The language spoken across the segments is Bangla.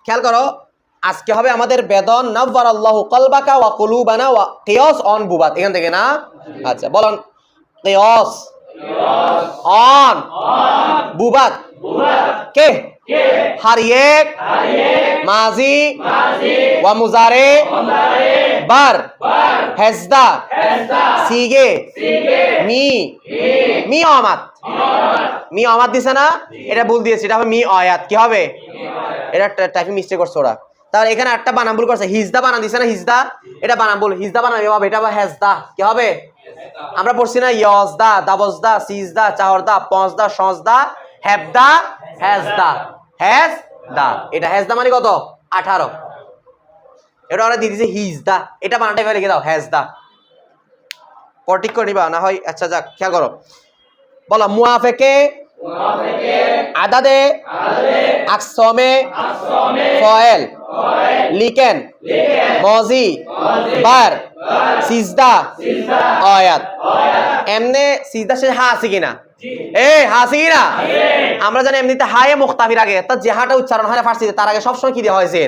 খেয়াল করো, আজকে হবে আমাদের বেদন নাওয়ারাল্লাহু কলবাকা ওয়া কুলুবানা ওয়া কিয়াস অন বুবাত। এখান থেকে না? আচ্ছা বলুন, কিয়াস অন বুবাত কে हर एक माजी व मुजारे बर हेजदा सीगे মি মি আমাত মি আমাত দিছে না? এটা ভুল দিয়েছে, এটা হবে মি আয়াত। কি হবে? এটা টাইপিং মিস্টেক করছে ওরা। তাহলে এখানে একটা বানান ভুল করছে, হিজদা বানান দিছে না? হিজদা, এটা বানান ভুল। হিজদা বানান হবে, এটা হবে হেজদা। কি হবে? আমরা পড়ছি না, ইয়জদা, দাবজদা, সিজদা, চাহরদা, পঁচদা, সজদা, হেবদা, হেজদা, হেজদা। এটা হেজদা মানে কত? 18। এটা ওরা দিয়ে দিয়েছে হিজদা, এটা বানানটা এভাবে লিখে দাও, হেজদা। পটিক করে নিবা না হয়। আচ্ছা যাক, খেয়াল করো, বলো মুআফেকে আদাদে আকসমে ফয়েল লিকেন মজি বার সিজদা আয়াত। এমনে সিজদা শেষে হা আছে কিনা? হা আছে কিনা? আমরা জানি এমনিতে হায়ে মুখতাফির আগে তার যে হাটা উচ্চারণ হয় ফার্সিতে, তার আগে সবসময় কি দেওয়া হয়েছে?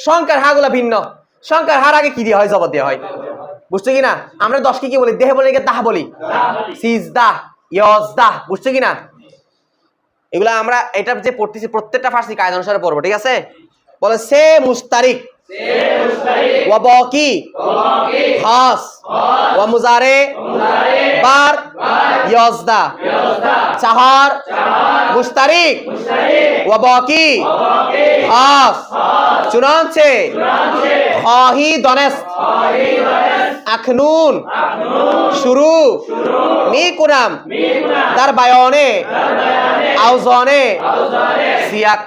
সংখ্যার হা গুলা ভিন্ন, সংখ্যার হার আগে কি দেওয়া হয়? জবর দেওয়া হয়। বুঝছো কিনা? আমরা 10 কি বলি? দেহে বলি, তাহা বলি, সিজদা, ইয়জদা। বুঝছো কিনা? এগুলা আমরা এটা যে পড়তেছি প্রত্যেকটা ফার্সি কায়দা অনুসারে পড়বো, ঠিক আছে? বলে সে মুস্তারিক ওয়া বাকি খাস ওয়া মুজারে বার ইয়জদা চাহার মুস্তারিক ওয়া বাকি খাস চুনানচে খাহি দনেস্ত আখনুন শুরু মিকুনাম দার বায়নে আউজনে সিয়াক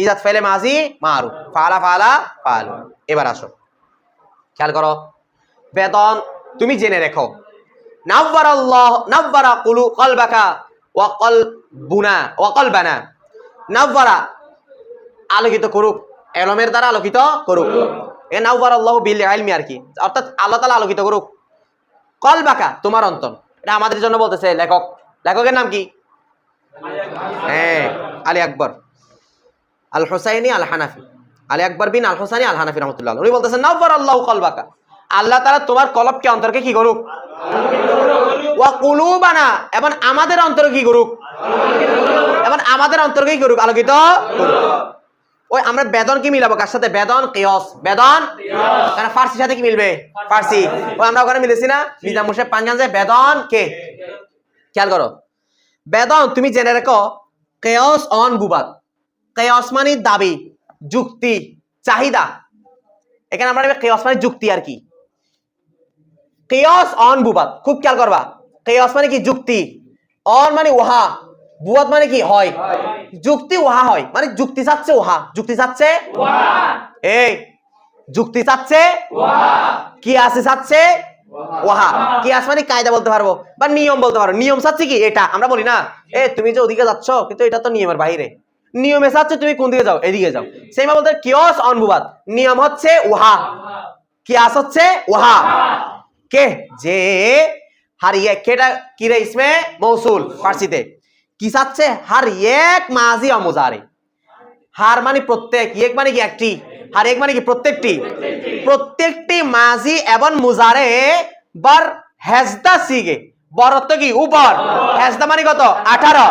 ইজাত ফেলে মাজি মারু ফালা ফালা ফালু। এবার আসো, খেয়াল করো, বেদন তুমি জেনে রেখো, নাওয়ারাল্লাহ নাওয়ারা কুলু কলবাকা ওয়া কলবুনা ওয়া কলবানা। নাওয়ারা আলোকিত করুক, এলমের দ্বারা আলোকিত করুক। এ নাওয়ারাল্লাহু বিল ইলমি আর কি, অর্থাৎ আল্লাহ তাআলা আলোকিত করুক কলবাকা তোমার অন্তর। এটা আমাদের জন্য বলতেছে লেখক। লেখকের নাম কি? আলী আকবর আল হুসাইনি আল হানাফি, আলী আকবর বিন আল হুসাইনি আল হানাফি রহমতুল্লাহ। উনি বলতেছেন নাওয়ারাল্লাহু কলবাকা, আল্লাহ তাআলা তোমার কলবকে অন্তরকে কি করুক? ওয়া কুলুবানা, এবং আমাদের অন্তর কি করুক? এবং আমাদের অন্তরকে কি করুক? আলোকিত করুক। ওই আমরা বেদন কি মিলাবো কার সাথে? বেদন কিয়াস, বেদন কারণ ফার্সির সাথে কি মিলবে? ফার্সি। ওই আমরা ওখানে মিলেছি না নিজাম মুর্শিদ পাঞ্জান যে বেদন কে। খেয়াল করো, বেদন তুমি জেনে রেখো, কিয়াস অন বুবাত। কিয়াস মানে দাবি, যুক্তি, চাহিদা। এখানে আমরা কিয়াস মানে যুক্তি আর কি। কিয়াস অন বুবাত, খুব খেয়াল করবা। কিয়াস মানে কি? যুক্তি। অন মানে ওহা, বুয়াত মানে কি? হয়। যুক্তি ওহা হয়, মানে যুক্তি চাচ্ছে ওহা, যুক্তি চাচ্ছে এই যুক্তি চাচ্ছে কিয়াস চাচ্ছে ওহা। কিয়াস মানে কায়দা বলতে পারবো বা নিয়ম বলতে পারবো। নিয়ম চাচ্ছে কি? এটা আমরা বলি না, তুমি যে ওদিকে যাচ্ছ কিন্তু এটা তো নিয়মের বাইরে। নিয়মে চাচ্ছে তুমি কোন দিকে যাও? এদিকে যাও। সেই বলতে কিয়াস অন বুবাত, নিয়ম হচ্ছে ওহা, কিয়াস হচ্ছে ওহা। কে যে हर एक केटा किरे इसमें मौसूल फारसीते কি চাচ্ছে? हर एक माजी और मुजारे। हार মানে প্রত্যেক, এক মানে কি? একটি। হার এক মানে কি? প্রত্যেকটি। প্রত্যেকটি মাজি এবং মুজারে বার হেজদা সিগে। বরত্ব কি? উপর। হেজদা মানে কত? 18।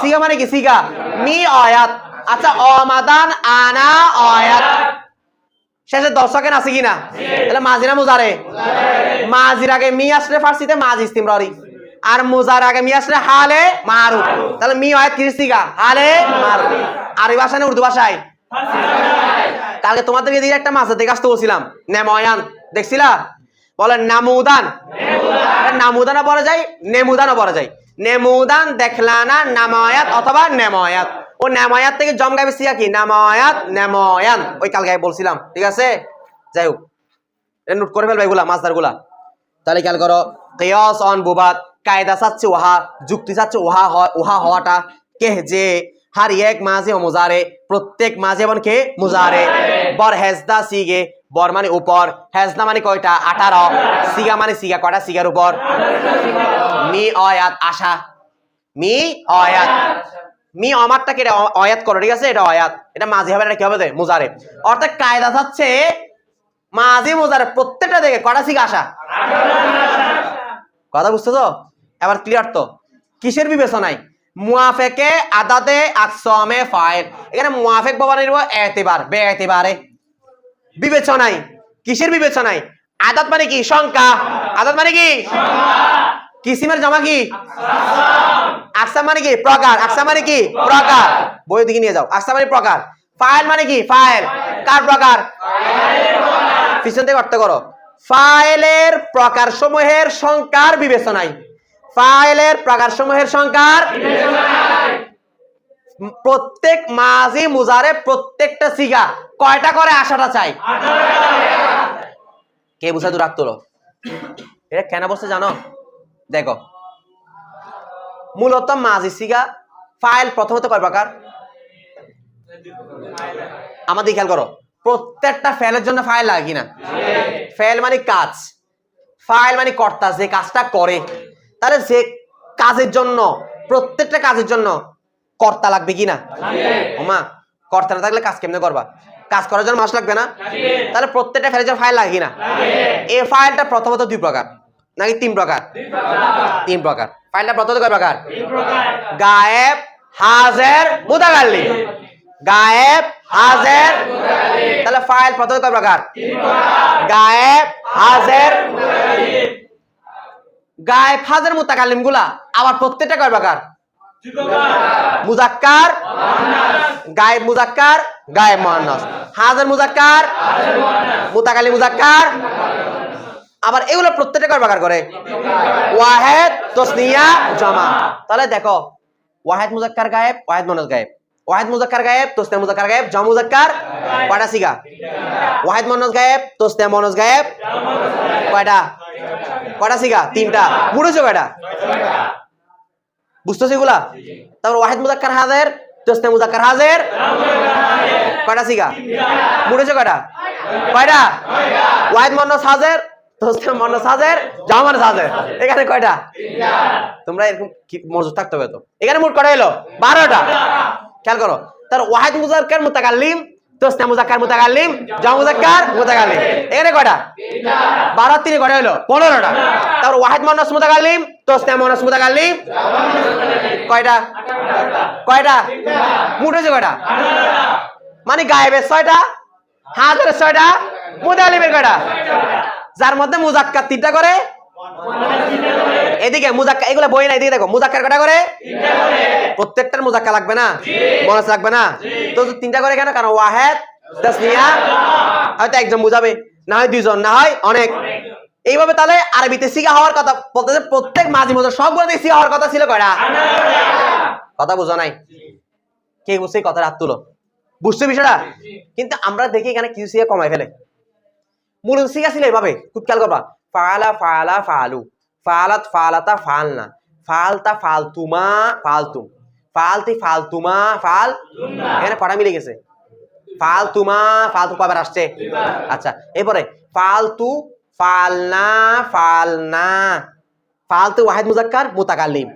সিগা মানে কি? সিগা মি আয়াত। আচ্ছা অমাদান আনা আয়াত শেষে 10 সেকেন্ড আছে কিনা? তাহলে মাজি না মুজারে? মাজির আগে মি আসলে ফারসিতে মাজি ইস্তিমরারি, আর মুজার আগে মি আসলে হালে মারু। তাহলে মি আয়াত কি? সিগা হালে মারু। আরবি ভাষায় না উর্দু ভাষায়? কালকে তোমাদেরকে দিয়ে একটা মাঝে দেখে আসতে বলছিলাম, নেময়ান দেখছিলা? বলেন নামুদান। নামুদানও পড়া যায়, নেমুদানও পড়া যায়। নেমুদান দেখলানা নামায়াত অথবা নেময়াত। ও নেময়াত থেকে জম গাইবে সিয়া কি? নামায়াত নেময়ান। ওই কাল গায়ে বলছিলাম, ঠিক আছে? যাই হোক, নোট করে ফেলবে এগুলা মাছদার গুলা। তাহলে খেয়াল করো, কিয়াস অন বুবাত, কায়দা চাচ্ছে ওহা, যুক্তি চাচ্ছে ওহা, ওহা হওয়াটা। কে যে হার এক মাঝে ও মুজারে, প্রত্যেক মাঝে এবং কে? মুজারে। বর হেজদা সিগে, বর মানে উপর, হেজদা মানে কয়টা? 18। সিগা মানে সিগা কয়টা? সিগার উপর। মি আয়াত আশা, মি আয়াত মি আমারটাকে এটা আয়াত করো, ঠিক আছে? এটা আয়াত, এটা মাঝি হবে না, কি হবে? মুজারে। অর্থাৎ কায়দা থাকছে মাঝি মুজারে প্রত্যেকটা দেখে কটা সিগা আসা। কথা বুঝছো তো? এবার ক্লিয়ার তো? কিসের বিবেচনায়? মুয়াফেকে আদাদে আকসামে ফাইল। এখানে মুয়াফেক বাবা নিব এতিবার বে এতিবারে বিবেচনায়। কিসের বিবেচনায়? আদাত মানে কি? সংখ্যা। আদাত মানে কি? কিসিমের জমা কি? আকসাম মানে কি? প্রকার। আকসাম মানে কি? প্রকার। বই দিকে নিয়ে যাও। আকসাম মানে প্রকার। ফাইল মানে কি? ফাইল কার প্রকার? পিছন থেকে অর্থ করো। ফাইলের প্রকার সমূহের সংখ্যার বিবেচনায়। ফাইলের প্রকার সমূহের সংখ্যার প্রত্যেক মাঝি মুজারে প্রত্যেকটা সিগা কয়টা করে আসাটা চাই? কে বুঝা দূর রাখতো? এটা কেন বলছে জানো? দেখো, মূলত মাঝি সিগা ফাইল প্রথমত কয় প্রকার? আমাদের খেয়াল করো, প্রত্যেকটা ফেলের জন্য ফাইল লাগে কিনা? ফেল মানে কাজ, ফাইল মানে কর্তা, যে কাজটা করে। তাহলে যে কাজের জন্য, প্রত্যেকটা কাজের জন্য কর্তা লাগবে কিনা? ওমা, কর্তা না থাকলে কাজ কেমনে করবা? কাজ করার জন্য মাস লাগবে না? তাহলে প্রত্যেকটা ফেলের জন্য ফাইল লাগে কিনা? এই ফাইলটা প্রথমত 2 প্রকার নাকি 3 প্রকার? 3 প্রকার। ফাইলটা প্রথমত কয় প্রকার? গায়েব, হাজির, মুতাকাল্লিম। গায়েব, হাজির, তাহলে ফাইল প্রথমত কয় প্রকার? গায়েব, হাজির, গায়েব, হাজির, মুতাকাল্লিম গুলা আবার প্রত্যেকটা কয় প্রকার? মুজাক্কার, গায়েব মুজাক্কার, গায়েব মুআন্নাস, হাজির মুজাক্কার, মুতাকাল্লিম মুজাক্কার। আবার এগুলো প্রত্যেকটা কয় প্রকার করে? ওয়াহিদ, তাসনিয়া, জামা। তাহলে দেখো, ওয়াহিদ মুজাক্কার গায়েব, ওয়াহিদ মুআন্নাস গায়েব, ওয়াহিদ মুজাক্কার গায়েব, তাসনিয়া মুজাক্কার গায়েব, জামা মুজাক্কার কয়টা সিগা? ওয়াহিদ মুআন্নাস গায়েব, তাসনিয়া মুআন্নাস গায়েব কয়টা? কয়টা সিগা? 3টা। বুঝছো কয়টা? বুঝতেছো এগুলা? তারপর ওয়াহিদ মুজাক্কার হাজির, তাসনিয়া মুজাক্কার হাজির কয়টা সিগা? বুঝছো কয়টা? কয়টা? ওয়াহিদ মুআন্নাস হাজির, তাসনিয়া মুআন্নাস হাজির, জামা মুআন্নাস হাজির। এখানে কয়টা? তোমরা এরকম মজুদ থাকতে হবে তো। এখানে মোট কয়টা হলো? 12টা। খেয়াল করো, তার ওয়াহিদ মুজাক্কার মুতাকাল্লিম, তাসনিয়া মুজাক্কার মুতাকাল্লিম, জামা মুজাক্কার মুতাকাল্লিম। এখানে কয়টা? 12 3 কয়টা হলো? 15টা। তারপর ওয়াহিদ মুআন্নাস মুতাকাল্লিম, তাসনিয়া মুআন্নাস মুতাকাল্লিম কয়টা? কয়টা? মোট হয়েছে কয়টা? মানে গায়েবের 6টা, হাজিরের 6টা, মুতাকাল্লিমের কয়টা? যার মধ্যে মুজাক্কার 3টা করে। এদিকে মুজাক্কার, এগুলা বই না, এদিকে দেখো, মুজাক্কার কয়টা করে? 3টা করে। প্রত্যেকটার মুজাক্কার লাগবে না? মুআন্নাস লাগবে না? তো 3টা করে কেন? কারণ ওয়াহিদ, তাসনিয়া হয়তো একজন বুঝাবে, না হয় 2জন, না হয় অনেক। এইভাবে তাহলে আরবিতে সিগা হওয়ার কথা বলতে প্রত্যেক মাঝি মুজার সবগুলোতে সিগা হওয়ার কথা ছিল কয়টা? কথা বুঝো নাই? কে বুঝছে কথা? হাত তুলো। বুঝছো বিষয়টা? কিন্তু আমরা দেখি এখানে কিছু সিগা কমাই ফেলে। মূল সিগা ছিল এইভাবে, খুব খেয়াল করবা। ফাআলা, ফাআলা, ফাআলু, ফাআলাত, ফাআলাতা, ফাআলনা, ফাআলতা, ফাআলতুমা, ফাআলতুম, ফাআলতি, ফাআলতুমা, ফাআলতুমনা। এখানে কয়টা মিলে গেছে? ফাআলতুমা, ফাআলতু কয়বার আসছে? আচ্ছা, এরপরে ফাআলতু, ফাআলনা, ফাআলনা, ফাআলতু ওয়াহিদ মুজাক্কার মুতাকাল্লিম,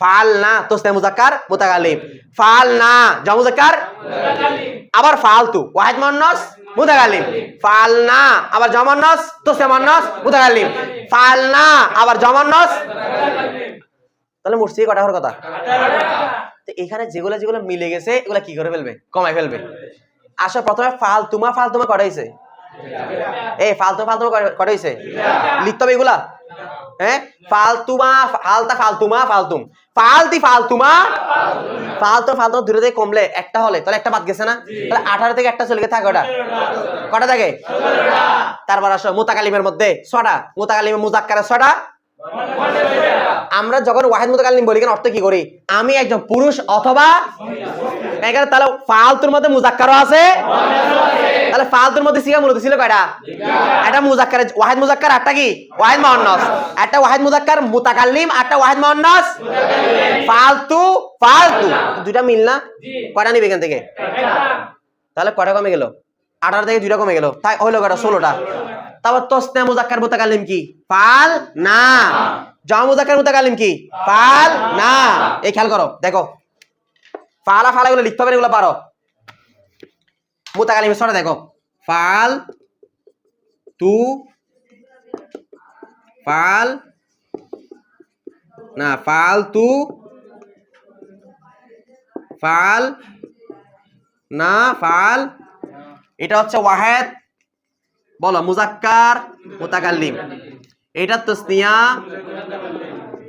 ফাআলনা তাসনিয়া মুজাক্কার মুতাকাল্লিম, ফাআলনা জামা মুজাক্কার মুতাকাল্লিম, আবার ফাআলতু ওয়াহিদ মুআন্নাস মুতাকাল্লিম, ফাআলনা আবার জামা মুআন্নাস তাসনিয়া মুআন্নাস মুতাকাল্লিম, ফাআলনা আবার জামা মুআন্নাস মুতাকাল্লিম। তাহলে মুরসি কয়টা হওয়ার কথা? 18টা। তো এখানে যেগুলো যেগুলো মিলে গেছে এগুলা কি করে ফেলবে? কমাই ফেলবে। আসলে প্রথমে ফালতুমা, ফালতুমা কয়টা হইছে? এই ফালতু, ফালতুমা কয়টা হইছে? লিখতে হবে এগুলা। হ্যাঁ, ফালতুমা, ফালতা, ফালতুমা, ফালতুম, ফালতি, ফালতুমা, ফালতু, ফালতু দূরে থেকে কমলে একটা হলে তাহলে একটা বাদ গেছে না? তাহলে 18 থেকে একটা চলে গেছে, থাকে কয়টা? কয়টা থাকে? 17টা। তারপর আসো মুতাকাল্লিমের মধ্যে 6টা, মুতাকাল্লিমে মুজাক্কারে 6টা। আমরা যখন ওয়াহিদ মুতাকাল্লিম বলি কেন অর্থ কি করি? আমি একজন পুরুষ অথবা এখানে, তাহলে ফালতুর মধ্যে মুজাক্কারও আছে। তাহলে ফালতুর মধ্যে সিগা মূলত ছিল কয়টা? একটা মুজাক্কার ওয়াহিদ মুজাক্কার, একটা কি ওয়াহিদ মুআন্নাস, একটা ওয়াহিদ মুজাক্কার মুতাকাল্লিম, একটা ওয়াহিদ মুআন্নাস ফালতু। ফালতু দুইটা মিল না? কয়টা নিবে এখান থেকে? তাহলে কয়টা কমে গেল? 18 থেকে 2টা কমে গেল, তাই হইলো কয়টা? 16টা। তারপর তাসনিয়া মুজাক্কার মুতাকাল্লিম কি? ফাল না। জামা মুজাক্কার মুতাকাল্লিম কি? ফাল না। এই খেয়াল করো, দেখো ফালা ফালা এগুলো লিখতে হবে, এগুলো পারো। মুতাকাল্লিমের সরে দেখো, ফাল তু, ফাল না, ফাল তু, ফাল না, ফাল, এটা হচ্ছে ওয়াহেদ, বলো মুজাক্কার মুতাকাল্লিম। এটা তাসনিয়া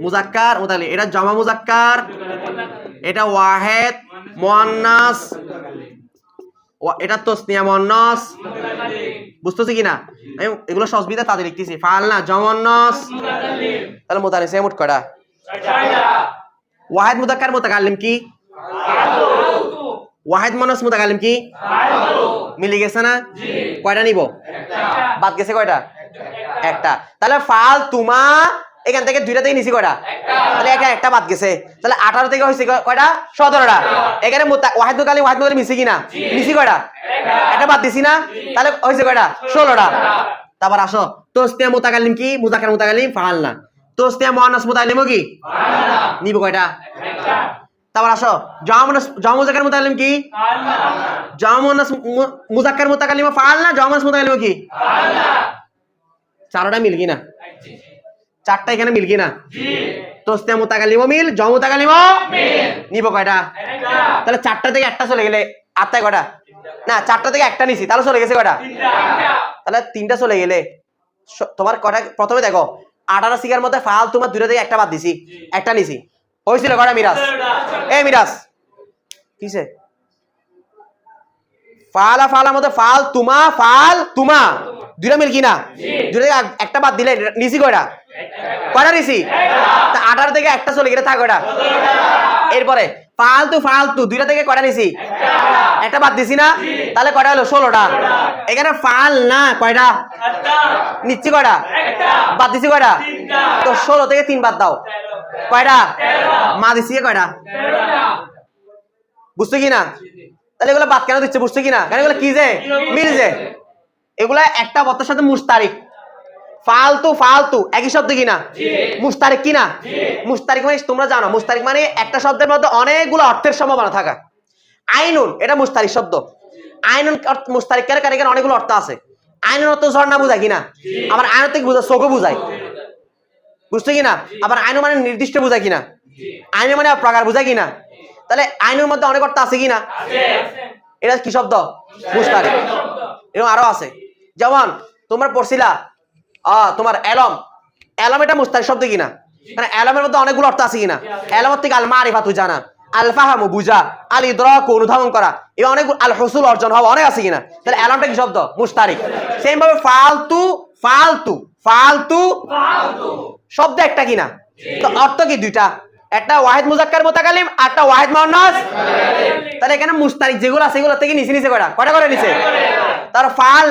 মুজাক্কার মুতাকাল্লিম, এটা জমা মুজাক্কার, এটা ওয়াহেদ মুয়ান্নাস, এটা তাসনিয়া মুয়ান্নাস। বুঝতেছি কিনা? আমি এগুলো সহজবিধা তাদের লিখতেছি। ফাল না, জমা মুয়ান্নাস, তাহলে মুতানিস মোট কয়টা? ওয়াহেদ মুজাক্কার মুতাকাল্লিম কি? ওয়াহেদ মুয়ান্নাস মুতাকাল্লিম কি? মিলে গেছে না? কয়টা নিব? বাদ গেছে কয়টা? একটা। তাহলে ফাল তুমা এখান থেকে দুইটা থেকে নিছি কয়টা? তাহলে একটা বাদ গেছে। তাহলে 18 থেকে হইছে কয়টা? 17টা। এখানে ওয়াহেদ মুতাকাল্লিম ওয়াহেদ মুতাকাল্লিম মিছি কিনা? নিছি কয়টা? একটা বাদ দিছি না? তাহলে হইছে কয়টা? 16টা। তারপর আসো, তাসনিয়া মুতাকাল্লিম কি? মুজাক্কার মুতাকাল্লিম ফাল না। তাসনিয়া মুয়ান্নাস মুতাকাল্লিমও কি? নিব কয়টা? তারপর আসো, জমা মুজাক্কার মুতাকাল্লিম কি? জমা মুয়ান্নাস মুজাক্কার মুতাকাল্লিম ফাল না, জমা মুয়ান্নাস মুতাকাল্লিম কি? চারটা মিল কি না? চারটা এখানে মিল কি না? তাসনিয়া মুতাকাল্লিমও মিল, জমা মুতাকাল্লিমও মিল। নিব কয়টা? তাহলে 4টা থেকে একটা চলে গেলে আটটায় কয়টা? না, 4টা থেকে একটা নিছি, তাহলে চলে গেছে কয়টা? তাহলে 3টা চলে গেলে তোমার কয়টা? প্রথমে দেখো, 18 সিগার মধ্যে ফাল তোমার 2টা থেকে একটা বাদ দিছি, একটা নিছি, হয়েছিল কয়টা? মিরাজ, এই মিরাজ কিসে? ফালা ফালার মধ্যে ফাল তুমা 2টা মিল কি না? 2টা থেকে একটা বাদ দিলে নিছি কয়টা? কয়টা নিছি? 18 থেকে একটা চলে গেলে থাক কয়টা? এরপরে ফালতু 2টা থেকে কয়টা নিছি? একটা বাদ দিছি না? তাহলে কয়টা হলো? 16টা। এখানে ফাল না কয়টা? নিচ্ছি কয়টা? বাদ দিছি কয়টা? তো 16 থেকে 3 বাদ দাও, কয়টা? মা দিছি কয়টা? বুঝছো কিনা? তাহলে এগুলো বাদ কেন দিচ্ছে? বুঝছো কিনা? কারণ এগুলো কি যে মিল যে, এগুলা একটা বর্তের সাথে মুশতারিক। ফালতু একই শব্দ কিনা? মুশতারিক কিনা? মুশতারিক মানে তোমরা জানো, মুশতারিক মানে একটা শব্দের মধ্যে অনেকগুলো অর্থের সম্ভাবনা থাকা। আইনুন এটা মুশতারিক শব্দ। আইনুন মুশতারিক কারণ এখানে অনেকগুলো অর্থ আছে। আইনুন অর্থ ঝর্ণা বোঝায় কিনা? আবার আইনুন থেকে বোঝায় চোখও বোঝায়, বুঝছো কিনা? আবার আইনু মানে নির্দিষ্ট বোঝায় কিনা? আইনু মানে প্রকার বোঝায় কিনা? তাহলে আইনুর মধ্যে অনেক অর্থ আছে কিনা? এটা কি শব্দ? মুশতারিক। এরকম আরো আছে, যেমন তোমরা পড়ছিলা তোমার এলম, এটা মুশতারিক শব্দ কিনা? মানে এলমের মধ্যে অনেকগুলো অর্থ আছে কিনা? এলমের থেকে আল মারিফাতু জানা, আল ফাহামু বুঝা, আল ইদরাকু অনুধাবন করা, এবং অনেক আল হুসুল অর্জন হওয়া অনেক আছে কিনা? তাহলে এলমটা কি শব্দ? মুশতারিক। সেম ভাবে ফালতু শব্দ একটা কিনা? তো অর্থ কি? দুইটা, একটা ওয়াহিদ মুজাক্কার মুতাকাল্লিম আর একটা ওয়াহিদ মুয়ান্নাস। তাহলে এখানে মুশতারিক যেগুলো আছে সেগুলো থেকে নিচে কয়টা করে নিচে? তার ফাল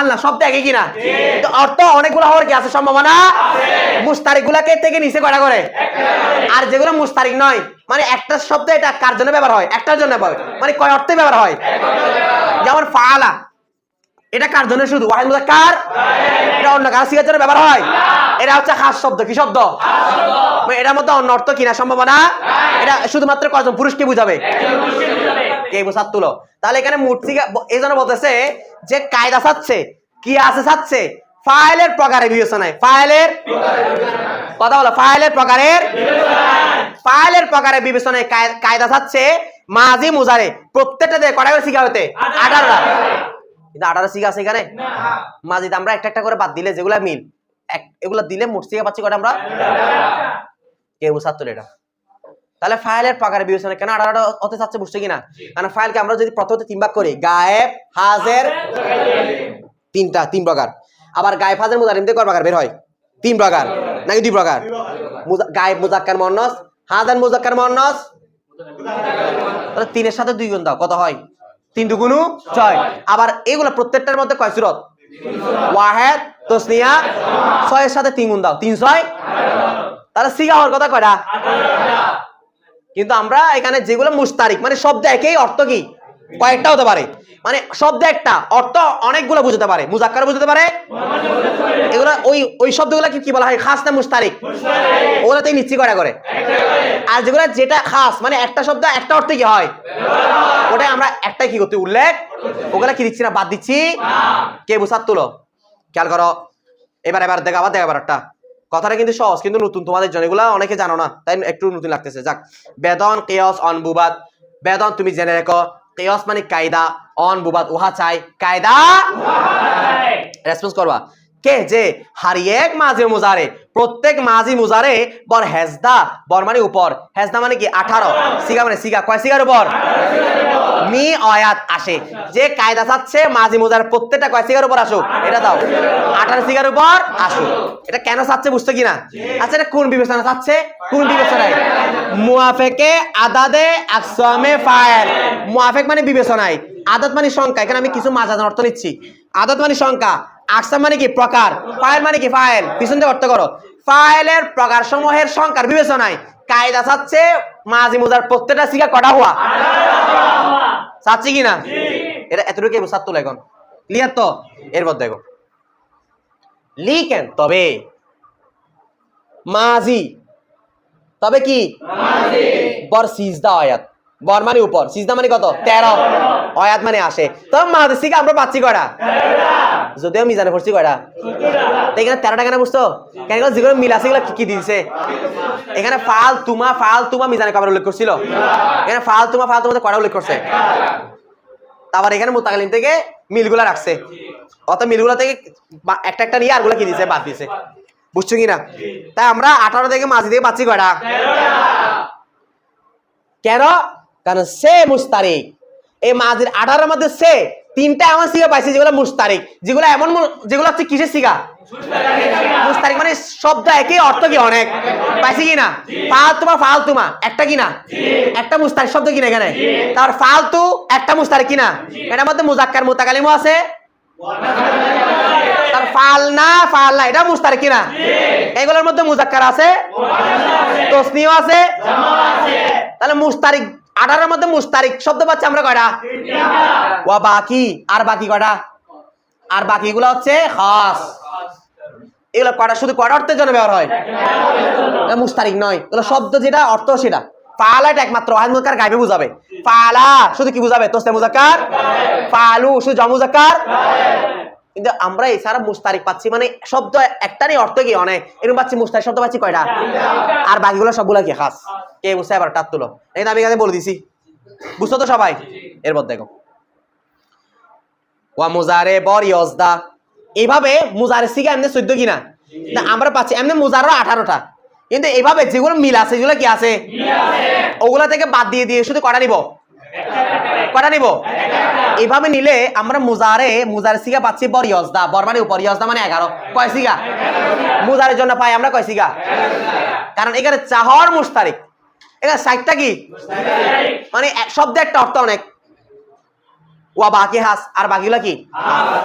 না শব্দ একই কিনা? তো অর্থ অনেকগুলো হওয়ার কি আছে সম্ভাবনা? মুশতারিক গুলাকে থেকে নিচে কয়টা করে? আর যেগুলো মুশতারিক নয়, মানে একটা শব্দ এটা কার জন্য ব্যবহার হয়? একটার জন্য ব্যবহার, মানে কয় অর্থে ব্যবহার হয়? যেমন ফালা, এটা কার জন্য? শুধু ওয়াহিদ মুজাক্কার। এটা অন্য কারো সিগার জন্য ব্যবহার হয়? এটা হচ্ছে খাস শব্দ। কি শব্দ? এটার মধ্যে অন্য অর্থ কিনা সম্ভাবনা? এটা শুধুমাত্র কয়জন পুরুষকে বুঝাবে? কে বুঝাত তুলো? তাহলে এখানে মুর্তিকা এই জন্য বলতেছে যে কায়দা চাচ্ছে, কি আছে চাচ্ছে? ফাইলের প্রকারের বিবেচনায়, ফাইলের কথা বলো, ফাইলের প্রকারের বিবেচনায় কায়দা চাচ্ছে মাজি মুজারে প্রত্যেকটা দিয়ে কয়টা করে শিখা হতে? 18টা। কিন্তু 18 শিখা আছে এখানে? মাজিদ আমরা একটা করে বাদ দিলে যেগুলা মিল, এগুলা দিলে মোট শিখা পাচ্ছি কয়টা আমরা? কে বুঝাত তুলো এটা? তাহলে ফাইলের প্রকারের বিবেচনা কেন 18টা হতে চাচ্ছে? বুঝছো কিনা? কারণ ফাইলকে আমরা যদি প্রথমত 3 ভাগ করি, গায়েব, হাজির, 3 প্রকার। আবার গায়েব, হাজির, মুজারিম দিয়ে কয় প্রকার বের হয়? 3 প্রকার নাকি 2 প্রকার? গায়েব মুজাক্কার মুয়ান্নাস, হাজির মুজাক্কার মুয়ান্নাস। তাহলে 3 এর সাথে 2 গুণ দাও, কত হয়? 3 2 গুণ 6। আবার এগুলো প্রত্যেকটার মধ্যে কয় সূরত? ওয়াহিদ, তাসনিয়া, 6 এর সাথে 3 গুণ দাও, 3 6। তাহলে সিগা হওয়ার কথা কয়টা? কিন্তু আমরা এখানে যেগুলো মুশতারিক মানে শব্দ একই অর্থ কি কয়েকটা হতে পারে, মানে শব্দ একটা অর্থ অনেকগুলো বুঝতে পারে, মুজাক্কার বুঝতে পারে, এগুলো ওই শব্দগুলো কি বলা হয়, খাস না মুস্তারিক? ওগুলোতে নিশ্চয় করে। আর যেগুলো যেটা খাস মানে একটা শব্দ একটা অর্থে কি হয়, ওটা আমরা একটাই কি করতে উল্লেখ, ওগুলা কি দিচ্ছি না, বাদ দিচ্ছি। কে বুঝার তুলো, খেয়াল করো। এবার দেখা একটা কথাটা কিন্তু সহজ, কিন্তু নতুন তোমাদের জন্য, এগুলা অনেকে জানো না, তাই একটু নতুন লাগতেছে। যাক, বেদন কিয়স অনবুবাদ। বেদন তুমি জেনে রেখো, কিয়স মানে কায়দা, অনবুবাদ উহা চাই, কায়দা রেসপন্স করবা। কে যে হারিয়েক মাঝে মুজারে, প্রত্যেক মাঝি মুজারে বর হেজদা, বর মানে উপর, হেজদা মানে কি 18, সিগা মানে সিগা, কয় সিগার উপর, মি আয়াত আসে। যে কায়দা চাচ্ছে মাঝি মুজারে প্রত্যেকটা কয় সিগার উপর আসুক, এটা দাও 18 সিগার উপর আসুক। এটা কেন চাচ্ছে বুঝছো কিনা? আচ্ছা, এটা কোন বিবেচনা চাচ্ছে, কোন বিবেচনায়? মুআফেকে আদাদে আকসামে ফাইল। মুআফেক মানে বিবেচনায়, আদাদ মানে সংখ্যা, এখানে আমি কিছু মাজাজান অর্থ নিচ্ছি। আদাদ মানে সংখ্যা, আকসাম মানে কি প্রকার, ফাইল মানে কি ফাইল, পিছন থেকে অর্থ করো। ফাইলের প্রকার সমূহের সংখ্যার বিবেচনায় কায়দা চাচ্ছে মাঝি মুজার প্রত্যেকটা সিগা কটা হওয়া চাচ্ছি কিনা? এটা এতটুকু বুঝার তো এখন ক্লিয়ার তো? এরপর দেখো লিখেন তবে মাঝি, তবে কি বর সিজদা আয়াত, বর মানে উপর, সিজদা মানে কত 13, আয়াত মানে আসে। তো মাঝি সিগা আমরা পাচ্ছি কয়টা, যদিও মিজানে পড়ছি কয়টা, এখানে 13টা কেন বুঝছো? কেন যেগুলো মিল আছে এগুলো কি দিয়েছে? এখানে ফাল তুমা মিজানে কবার উল্লেখ করছিল, এখানে ফাল তুমা কয়টা উল্লেখ করছে? তারপর এখানে মুতাকালিম থেকে মিলগুলা রাখছে, অত মিলগুলা থেকে একটা নিয়ে আরগুলা কি দিয়েছে, বাদ দিয়েছে। বুঝছো কিনা? তাই আমরা 18 থেকে মাঝি থেকে পাচ্ছি কয়টা? কেন? কারণ সে মুস্তারিক, এই মাঝির 18 মধ্যে সে 3টা এমন সিগা পাইছে যেগুলো মুস্তারিক, যেগুলো এমন, যেগুলো হচ্ছে কিসের সিগা, মুস্তারিক মানে শব্দ একই অর্থ কি অনেক পাইছি কিনা? ফালতুমা একটা কিনা, একটা মুস্তারিক শব্দ কিনা এখানে, তার ফালতু একটা মুস্তারিক কিনা, এটার মধ্যে মুজাক্কার মুতাকালিমও আছে, তার ফালনা এটা মুস্তারিক কিনা, এগুলোর মধ্যে মুজাক্কার আছে, তাসনিও আছে, তাহলে মুস্তারিক 18 মধ্যে মুস্তারিক শব্দ পাচ্ছি আমরা কয়টা? ওয়া বাকি, আর বাকি কয়টা? আর বাকিগুলো হচ্ছে খাস। এগুলো কয়টা শুধু কয়টা অর্থের জন্য ব্যবহার হয়? মুস্তারিক নয়, এগুলো শব্দ যেটা অর্থ সেটা। ফালা এটা একমাত্র ওয়াহিদ মুজাক্কার গায়বে বুঝাবে। ফালা শুধু কি বুঝাবে? তাসনিয়া মুজাক্কার। ফালু শুধু জমা মুজাক্কার। কিন্তু আমরা এছাড়া মুস্তারিক পাচ্ছি, মানে শব্দ একটারই অর্থ কি অনেক, এরকম পাচ্ছি মুস্তারিক শব্দ পাচ্ছি কয়টা? আর বাকিগুলো সবগুলা কি খাস। কে বুঝছে এবার টাত তুলো, এই আমি কাছে বলে দিছি, বুঝছো তো সবাই? এরপর দেখো ওয়া মুজারে বর ইয়জদা, এইভাবে মুজারে সিগা এমনি 14 কিনা, আমরা পাচ্ছি এমনি মুজারও 18টা, কিন্তু এইভাবে যেগুলো মিল আছে, যেগুলো কি আছে ওগুলা থেকে বাদ দিয়ে শুধু কটা নিব, এইভাবে নিলে আমরা মুজারে সিগা পাচ্ছি বর ইয়জদা, বর মানে উপর, ইয়জদা মানে 11, কয় সিগা মুজারের জন্য পাই আমরা? কয় সিগা? কারণ এখানে চাহর মুস্তারিক, এখানে 60টা কি মানে শব্দ একটা অর্থ অনেক। ওয়া বাকি হাস, আর বাকিগুলা কি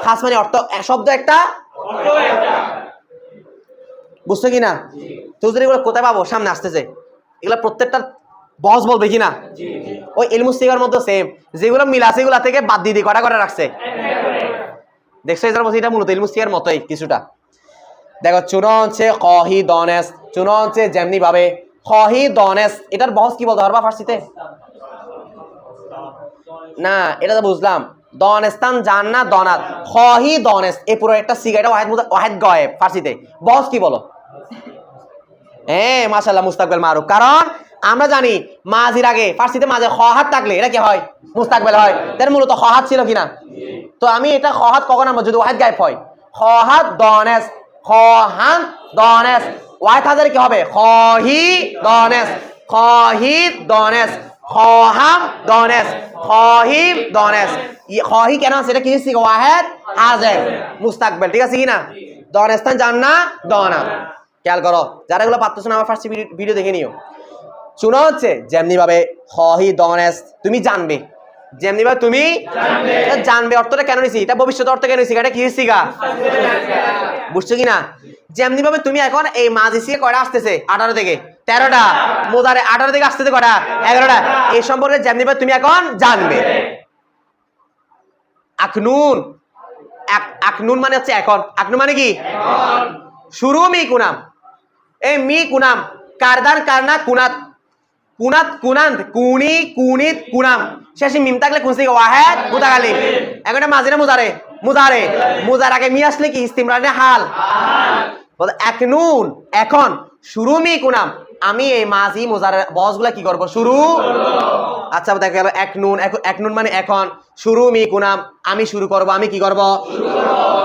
খাস মানে অর্থ, শব্দ একটা, বুঝছো কিনা? তুই এগুলো কোথায় পাবো? সামনে আসতেছে, এগুলো প্রত্যেকটা বস বলবে কিনা? ওই ইলমু সিগার মধ্যে সেম, যেগুলো মিল আছে এগুলা থেকে বাদ দিয়ে কটা করে রাখছে, দেখছো? এটা মূলত ইলমু সিগার মতোই কিছুটা। দেখো চুনছে কহি দনেস, চুনছে যেমনি ভাবে কহি দনেস, এটার বহস কি বলতে পারবা ফার্সিতে? না, এটা তো বুঝলাম, দনেস্তান জান না দনাত, কহি দনেস, এই পুরো একটা সিগা, এটা ওয়াহিদ গায়েব ফার্সিতে, বহস কি বলো? হ্যাঁ মাশাআল্লাহ, মুস্তাকবেল মারুফ। কারণ আমরা জানি মাজির আগে ফার্সিতে মাঝে খহাত থাকলে এটা কি হয়? মুস্তাকবেল হয়। তার মূলত খহাত ছিল কিনা? তো আমি এটা খহাত কখন আনবো? যদি ওয়াহিদ গায়েব হয়। খহাত দনেস, খহান দনেস, ওয়াহিদ হাজারে কি হবে? খহি দনেস, খহিদ দনেস, খহাম দনেস, খহিম দনেস। খহি কেন আছে? এটা কি সিগা? ওয়াহিদ হাজার মুস্তাকবেল, ঠিক আছে কিনা? দনেস্তান জান না দনা, খেয়াল করো যারা এগুলো পারতেছ না, আমার ফার্স্ট ভিডিও দেখে নিও। শুনো হচ্ছে যেমনি ভাবে খহি দনেস, তুমি জানবে, যেমনি ভাবে তুমি জানবে অর্থটা কেন নিছি? এটা ভবিষ্যৎ অর্থ কেন নিছি? এটা কি সিগা? বুঝছো কিনা? যেমনি ভাবে তুমি এখন এই মাঝি সিগা কয়টা আসতেছে? 18 থেকে 13টা, মুজারে 18 থেকে আসতেছে কয়টা? 11টা। এই সম্পর্কে যেমনি ভাবে তুমি এখন জানবে। আকনুন, আকনুন মানে হচ্ছে এখন, আকনুন মানে কি শুরু, মি কুনাম, এই মি কুনাম, কারদান কারনা কুনাত, কুনাত কুনান্ত, কুনি কুনিত কুনাম, শেষে মিম থাকলে কুনসি ওয়াহেদ মুতাকাল্লিম। এখন এটা মাঝে না মুজারে? মুজারে। মুজার আগে মি আসলে কি ইস্তিমরার না হাল? বল আকনুন এখন, শুরু মি কুনাম, আমি এই মাঝি মুজারের বসগুলা কি করব? শুরু। আচ্ছা দেখা গেল একনুন, একনুন মানে এখন, শুরু মি কুনাম আমি শুরু করব, আমি কি করব?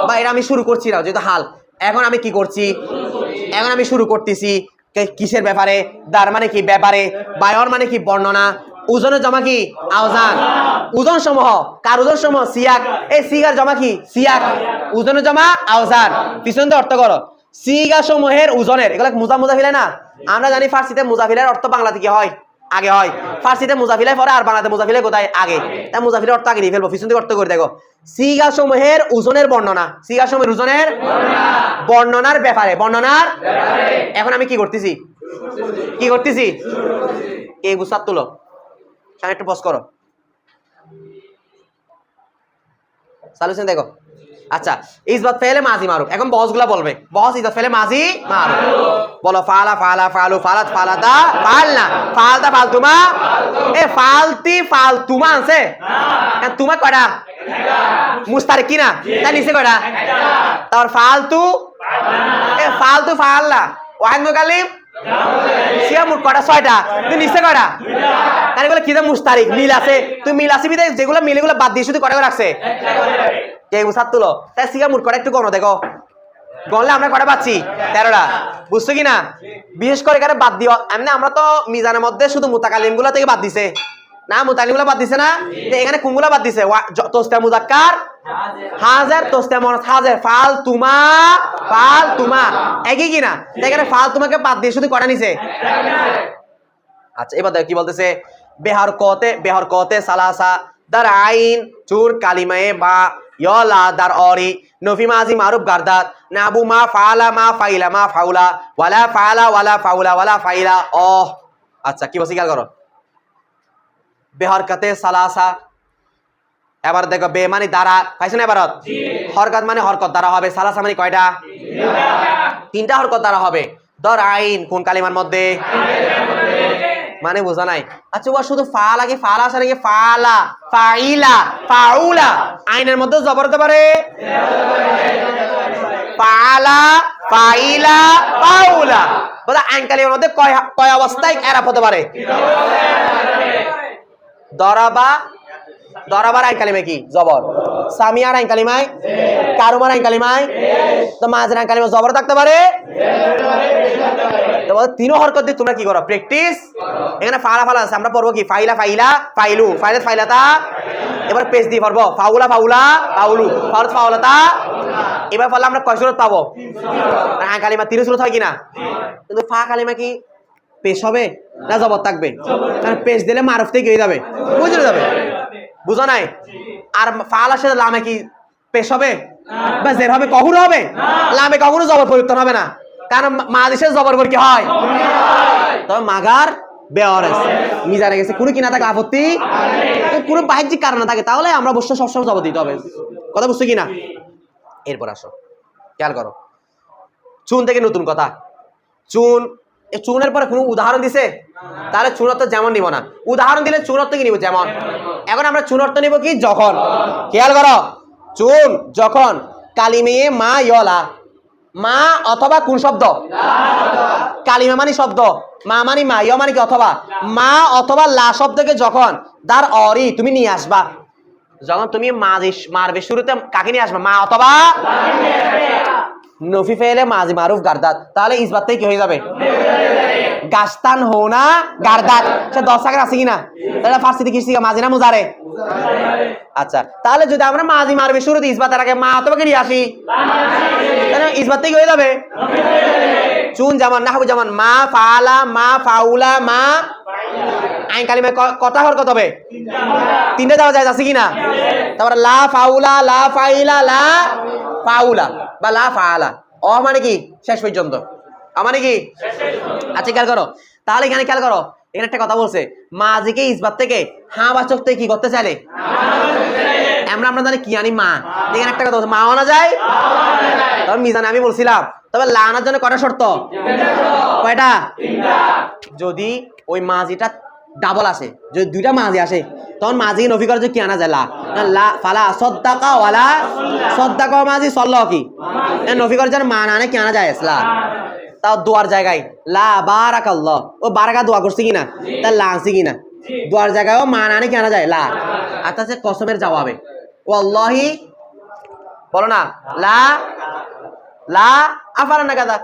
বা এটা আমি শুরু করছি না যেহেতু হাল, এখন আমি কি করছি? এখন আমি শুরু করতেছি কিসের ব্যাপারে? দার মানে কি ব্যাপারে, বায়র মানে কি বর্ণনা, ওজনের জমা কি আওজান, ওজন সমূহ, কার ওজন সমূহ? সিয়াক, এই সিগার জমা কি সিয়াক, ওজনের জমা আওজান। পিছন দিয়ে অর্থ করো, সিগা সমূহের ওজনের, এগুলো মুজা মুজাফিলে না? আমরা জানি ফার্সিতে মুজাফিলের অর্থ বাংলাতে কি হয়? আগে হয়। ফার্সিতে মুজাফিলে পরে আর বাংলাতে মুজাফিলে কোথায়? আগে। তাই মুজাফিলের অর্থ আগে নিয়ে ফেলবো, পিছন দিয়ে অর্থ করে দেখো। সিগা সমূহের ওজনের বর্ণনা, সিগা সমূহের ওজনের বর্ণনার ব্যাপারে, বর্ণনার। এখন আমি কি করতেছি? কি করতেছি? এই গুসাত তুলো, সামনে একটু পজ করো, সলিউশন দেখো। আচ্ছা, ইসবাত ফেলে মাজি মারুফ, এখন বসগুলা বলবে। বস ইসবাত ফেলে মাজি মারুফ, বলো ফালা ফালা ফালু ফালাত ফালাতা ফালনা ফালতা ফালতুমা। এ ফালতি ফালতুমা আছে না? তোমার কয়টা? মুস্তারিক কি না? তাই নিচে কয়টা? তারপর ফালতু, এ ফালতু ফাল্লা ওয়াহিদ মুকাল্লিম সিয়া মুট কয়টা? 6টা। তুই নিচে কয়টা? তাহলে এগুলো কি মুস্তারিক মিল আছে? তুই মিল আছে বিদায় যেগুলো মিল এগুলো বাদ দিয়ে শুধু কয়টা করে রাখছে? সাত তুলো। তাই সিগা মুট কয়টা একটু গণ দেখো, গণলে আমরা কয়টা পাচ্ছি? 13টা। বুঝছো কি না? বিশেষ করে এখানে বাদ দিও, এমনি আমরা তো মিজানের মধ্যে শুধু মুতাকাল্লিম গুলো থেকে বাদ দিছে না, মুতাকাল্লিম গুলো বাদ দিছে না? এখানে কোনগুলো বাদ দিছে? তোস্তা মুজাক্কার হাজার, তোস্তা মুয়ান্নাস হাজার, ফাল তুমা, ফাল তুমা একই কি না? এখানে ফাল তুমাকে বাদ দিয়ে শুধু কয়টা নিছে? আচ্ছা এবার দেখো কি বলতেছে, বেহার কতে সালাসা দার আইন চুর কালিমায়ে বা ইয়লা দার অরি নফি মাজি মারুফ গারদাত নাবু মা ফালা মা ফাইলা মা ফাউলা ওয়ালা ফালা ওয়ালা ফাউলা ওয়ালা ফাইলা। ওহ আচ্ছা কি বলছি খেয়াল করো, বেহরকতে সালাসা। এবার দেখো বে মানে দ্বারা, পাইছো না? এবারত হরকত মানে হরকত দ্বারা হবে, সালাসা মানে কয়টা? 3টা হরকত দ্বারা হবে। দর আইন কোন কালিমার মধ্যে? মানে বোঝা নাই। আচ্ছা ও শুধু ফালা কি ফালা আসে নাকি? ফালা ফাইলা ফাউলা আইনের মধ্যে জবর হতে পারে, ফালা ফাইলা ফাউলা। বলে আইন কালিমার মধ্যে কয় অবস্থায় এরাব হতে পারে? দরাবা, দরাবার আইন কালিমায় কি জবর, সামিয়ার আইন কালিমায়, কারুমার আইন কালিমায়, তো মাঝের আইন কালিমায় জবর থাকতে পারে। তিনও হরকত দিয়ে তোমরা কি করো? প্র্যাকটিস। এখানে ফালা ফালা আছে, আমরা পড়বো কি? ফাইলা ফাইলা ফাইলু, ফাইলাত ফাইলাতা। এবার পেজ দিয়ে পড়বো ফাউলা ফাউলা ফাউলু, ফাউলাত ফাউলাতা। এবার পড়লে আমরা কয় সুরত পাবো? আইন কালিমা 3 সুরত হয় কিনা? কিন্তু ফা কালিমা কি পেশ হবে না জবর থাকবে? কারণ পেশ দিলে মারুফ থেকে হয়ে যাবে, বুঝে যাবে, বুঝো নাই? আর ফালার সাথে লামে কি পেশ হবে বা জের হবে? কখনো হবে লামে কখনো জবর পরিবর্তন হবে না, কারণ মাদেশের জবর কি হয়? তবে মাগার বেয়ারেস মিজানে গেছে কোনো কি না থাকে আপত্তি, কোনো বাহ্যিক কারণ না থাকে, তাহলে আমরা অবশ্যই সবসময় জবাব দিতে হবে। কথা বুঝছো কিনা? এরপর আসো খেয়াল করো, চুন থেকে নতুন কথা। চুন, চুনের পরে কোনো উদাহরণ দিছে? তাহলে চুন অর্থ যেমন নিব না, উদাহরণ দিলে চুন অর্থ কি নিব? যেমন। এখন আমরা চুন অর্থ নিব কি? যখন। খেয়াল করো, চুন যখন কালিমে মা ইয়লা, মা অথবা কোন শব্দ? কালিমা মানে শব্দ, মা মানে মা, ইয় মানে কি অথবা, মা অথবা লা শব্দকে যখন দার অরি তুমি নিয়ে আসবা, যখন তুমি মারবে শুরুতে কাকে নিয়ে আসবা? মা অথবা নফি ফেলে মাজি মারুফ গারদাত, তাহলে ইসবাত থেকে কি হয়ে যাবে? গাস্তান হোনা গারদাত। সে 10 আগে আছে কিনা? তাহলে ফার্সিতে কি শিখা? মাজি না মুজারে? আচ্ছা তাহলে যদি আমরা মাজি মারবে শুরুতে ইসবাতের আগে মা অথবা কে নিয়ে আসি, তাহলে ইসবাত থেকে হয়ে যাবে। চুন যেমন নাহবু যেমন মা ফালা মা ফাউলা মা, আইন কালিমায় কটা হরকত হবে? 3টে দেওয়া যায়, আছে কিনা? তারপরে লা ফাউলা লা ফাইলা লা ফাউলা বা লা ফালা। অ মানে কি? শেষ পর্যন্ত। মানে কি? আচ্ছা খেয়াল করো, তাহলে এখানে খেয়াল করো, এখানে একটা কথা বলছে, মাজিকে ইসবাত থেকে হা বাচক থেকে কি করতে চাইলে? আমরা জানি কি আনি মা, এখানে একটা কথা মা আনা যায়, তবে মিজানে আমি বলছিলাম, তবে লা আনার জন্য কয়টা শর্ত? কয়টা? যদি ওই মাজিটা ডাবল আসে, যদি দুইটা মাজি আসে, তখন মাজি নফি করে কি আনা যায়? লা ফালা সদ্দাকা ওয়ালা সদ্দাকা মাজি সল্ল কি নফি করে যেন মা না আনে কি আনা যায়? লা। তাও দোয়ার জায়গায় লা বারাকাল্লাহ, ও বারাকা দোয়া করছে কিনা, তার লা আনছে কিনা? দোয়ার জায়গায় ও মা না আনে কি আনা যায়? লা। আর তাছে কসমের জবাবে ওয়াল্লাহি বলো না লা লা আফারা না গাদা,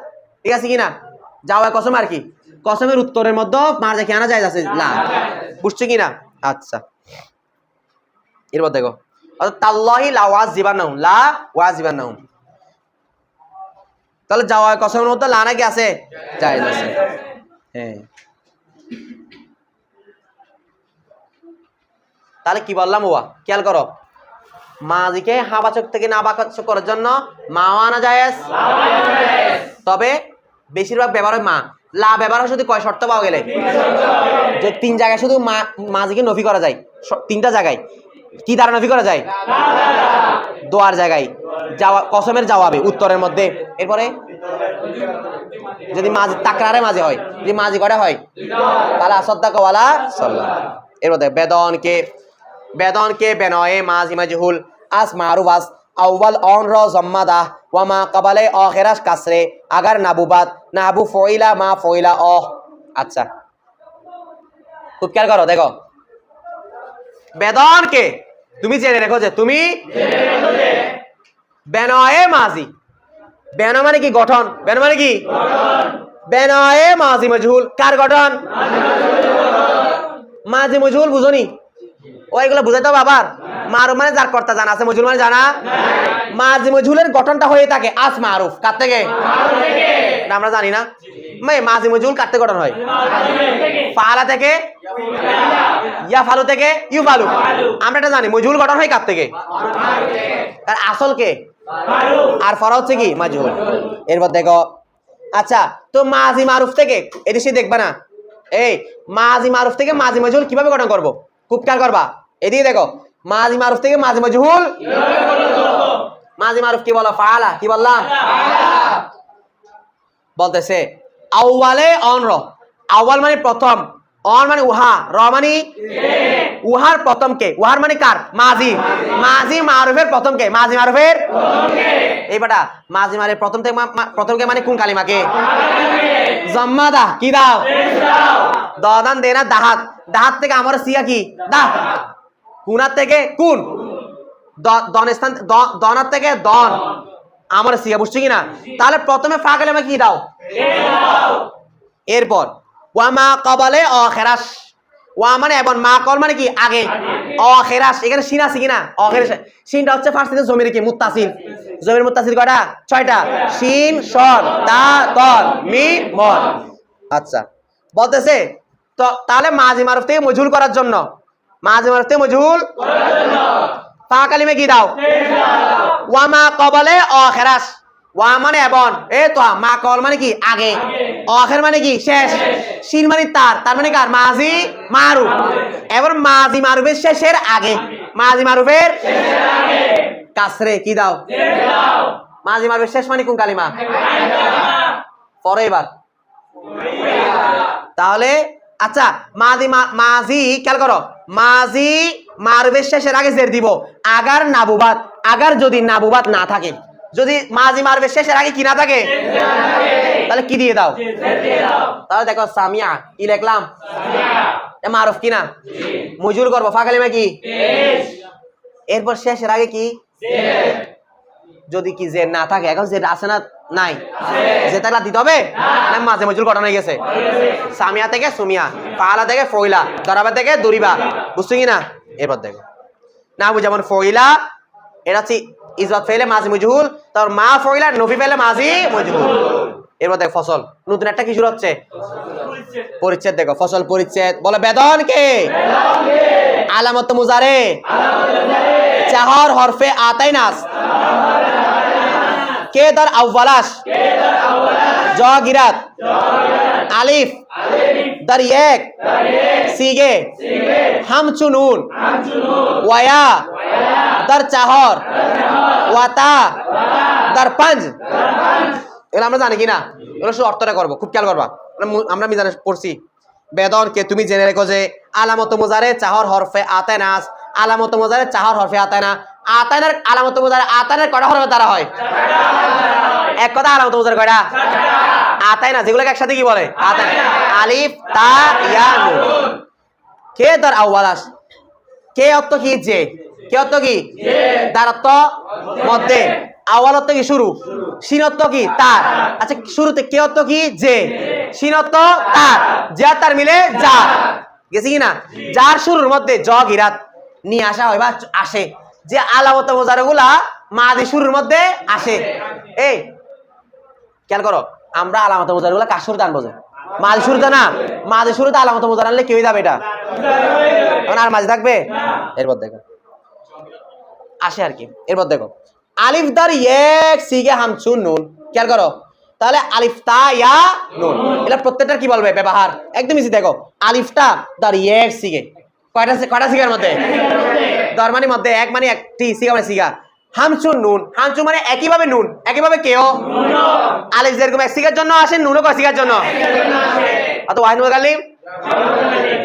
ঠিক আছে কিনা? যাওয়া কসম আর কি, কসমের উত্তরের মধ্যে মার দেখে আনা যায় আছে লা, বুঝছো কিনা? আচ্ছা, এরপর দেখো তাল্লাহি লা ওয়াজিবান্নাহুম, লা ওয়াজিবান্নাহুম, তাহলে যাওয়া কসমের মধ্যে লা নাকি আছে? জায়েজ আছে। হ্যাঁ, তাহলে কি বললাম? ওয়া খেয়াল করো, মাজিকে হাবাচক থেকে না বাচক করার জন্য মাও আনা জায়েজ, তবে বেশিরভাগ ব্যবহার হয় মা। লা ব্যবহার হয় শুধু কয় শর্ত পাওয়া গেলে? যে তিন জায়গায় শুধু মাজিকে নফি করা যায়, তিনটা জায়গায় কি দ্বারা নফি করা যায়? দোয়ার জায়গায়, যাওয়া কসমের জবাবে উত্তরের মধ্যে, এরপরে যদি মাজি তাকরারে মাঝে হয়, যদি মাজি করা হয় তাহলে আসদ্দাকা ওয়ালা সাল্লাহ। এরপর দেখ বেদনকে বেনয়ে মাজি মাজহুল আস মারুফ আস আউয়াল অন র জম্মাদা ওয়া মা কাবালে আখিরাস কাসরে আগার নাবুবাত নাবু ফইলা মা ফইলা অহ। আচ্ছা, খুব খেয়াল করো, দেখো বেদনকে তুমি জেনে রেখো যে তুমি বেনয়ে মাজি, বেন মানে কি? গঠন। বেন মানে কি? বেনয়ে মাজি মাজহুল কার গঠন? মাজি মাজহুল বুঝনি? ও এগুলো বুঝাইতে হবে আবার। মারুফ মানে যার কর্তা জানা আছে, মজহুল মানে জানা। মাজি মজহুলের গঠনটা হয়ে থাকে আস মারুফ, কার থেকে? এটা আমরা জানি না। মাজি মজহুল কার থেকে গঠন হয়? ফালা থেকে, ইয়া ফালু থেকে, ইউ ফালু। আমরা এটা জানি মজহুল গঠন হয় কার থেকে? তার আসল কে? আর ফরা হচ্ছে কি? মাজহুল। এরপর দেখো, আচ্ছা তো মাজি মারুফ থেকে এদেশে দেখবা না, এই মাজি মারুফ থেকে মাজি মজহুল কিভাবে গঠন করব? খুব খেয়াল করবা, এদিকে দেখো মাজি মারুফ থেকে মাজি মাজহুল, মাজি মারুফ কি বলো? ফাআলা। কি বললাম? বলতেছে আউয়ালে অন র, আউয়াল মানে প্রথম, অন মানে উহা, র মানে উহার প্রথম কে, উহার মানে কার? মাজি। মাজি মারুফের প্রথম কে? মাজি মারুফের এই বেটা মাজি মারুফের প্রথম থেকে প্রথম কে মানে কোন কালিমাকে? জম্মাদা। কি দাও? দান দে না, দাহাত। দাহাত থেকে আমার সিয়া কি? দা। কুনার থেকে কোন? দন স্থান, দনার থেকে দন, আমার সিয়া, বুঝছো কিনা? তাহলে প্রথমে ফা কালিমা কি দাও? এরপর ওয়া মা কাবালে আখিরাস, ওয়া মানে এবং মা কল মানে কি? আগে। আখিরাস এখানে শিন আছে কিনা? আখিরাস শিনটা হচ্ছে ফার্স্টে জমির কি? মুত্তাসিল। জমির মুত্তাসিল কয়টা? 6টা। শিন শর তা তল মিম মদ। আচ্ছা, বলতেছে তো তাহলে মাজি মারুফ থেকে মজহুল করার জন্য, মাজি মারুফ থেকে মজহুল করার জন্য ফা কালিমা কি দাও? ওয়া মা কাবালে আখিরাস, ওয়া মানে এবং, এ তো মা কল মানে কি? আগে। আখির মানে কি? শেষ। শিন মানে তার, তার মানে কার? মাজি মারুফ। এবার মাজি মারুফের শেষের আগে, মাজি মারুফের শেষের আগে কাসরে কি দাও? মাজি মারুফের শেষ মানে কোন কালিমা? পরে এবার তাহলে আচ্ছা মাজি খেয়াল করো, মাজি মারুফের শেষের আগে জের দিব, আগার নাবুবাত, আগার যদি নাবুবাত না থাকে, যদি মাজি মারুফের শেষের আগে কি না থাকে, তাহলে কি দিয়ে দাও? তাহলে দেখো সামিয়া কি লিখলাম? মারুফ কিনা? মজহুল করবো, ফা কালিমা কি? এরপর শেষের আগে কি? যদি কি জের না থাকে, এখন জের আছে না? নাই। জেরটা দিতে হবে না? মাঝে মজহুল গঠন হয়ে গেছে। সামিয়া থেকে সুমিয়া, ফাআলা থেকে ফইলা, দরাবা থেকে দরিবা, বুঝছো কি না? এরপর দেখো না বুঝ, যেমন ফইলা এটা হচ্ছে ইজবাত ফেলে মাঝি মজহুল, তারপর মা ফইলা নফি ফেলে মাঝি মজহুল। এরপর দেখো ফসল, নতুন একটা কি শুরু হচ্ছে? পরিচ্ছেদ। দেখো ফসল পরিচ্ছেদ, বলে বেদন কে? আলামত মুজারে চাহর হরফে আতাইনাস কে দর আউয়ালাস জ গিরাত আলিফ দার এক সিগে হামচু নুন ওয়া দার চাহর ওয়াতা দার পাঁচ এগুলো আমরা জানি কিনা এগুলো শুধু অর্থটা করবো খুব খেয়াল করবা আমরা মিজানে পড়ছি বেদনকে তুমি জেনে রেখো যে আলামত মুজারে চাহর হরফে আতানাস আলামত মুজারে চাহর হরফে আতানা আতানার আলামত মুজারে আতানার কয়টা হরফে দ্বারা হয় এক কথা আলামত মুজারে কয়টা আতানা যেগুলোকে একসাথে কি বলে আতানা আলিফ তা ইয়া নুন কে তার আওয়ালাস কে অর্থ কি যে কে অর্থ কি দারত্ব মধ্যে আওয়াল অর্থ কি শুরু সিনত্ব কি তার আচ্ছা শুরুতে কে অর্থ কি যে সিনত্ব তার যা তার মিলে যা গেছে কিনা যার শুরুর মধ্যে জ গিরাত নিয়ে আসা হয় বা আসে যে আলামত মুজারেগুলা মাদি শুরুর মধ্যে আসে এই খেয়াল করো আমরা আলামত মুজারেগুলা কার শুরুতে আনবো যে মাদি শুরুতে না মাদি শুরুতে আলামত মুজার আনলে কি হয়ে যাবে এটা আর মাঝে থাকবে এরপর দেখো আসে আর কি এরপর দেখো আলিফ দার এক সিগে হামচুন নুন খেয়াল করো তাহলে আলিফ তা ইয়া নুন এটা প্রত্যেকটা কি বলবে ব্যবহার একদম ইজি দেখো আলিফটা দার এক সিগে কয়টা সিগার মধ্যে দরমানির মধ্যে এক মানে একটি সিগা মানে সিগা হামচুন নুন হামচুন মানে একইভাবে নুন একইভাবে কেও আলিফ যেরকম এক সিগার জন্য আসে নুনও কয় সিগার জন্য অত ওয়াহিদুল কালিম